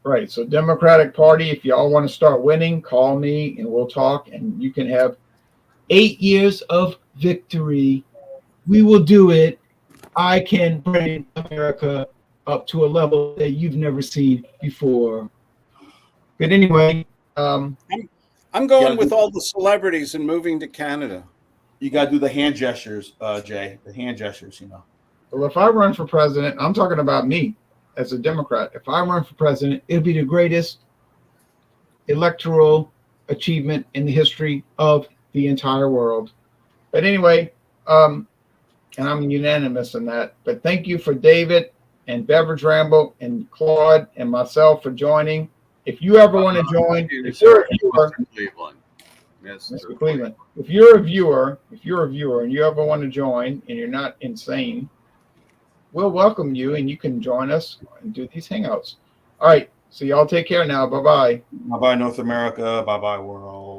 right. So Democratic Party, if y'all want to start winning, call me and we'll talk, and you can have 8 years of victory. We will do it. I can bring America up to a level that you've never seen before. But anyway, I'm going with all the celebrities and moving to Canada. You got to do the hand gestures, Jay. The hand gestures, you know. well, if I run for president, I'm talking about me as a Democrat. If I run for president, it'll be the greatest electoral achievement in the history of the entire world. But anyway, and I'm unanimous in that. But thank you for David and Beverage Ramble and Claude and myself for joining. If you ever want to join, if you're a viewer, Cleveland. Yes, Mr. Cleveland, if you're a viewer and you ever want to join and you're not insane, we'll welcome you and you can join us and do these hangouts. All right. So y'all take care now. Bye-bye. Bye bye North America. Bye bye world.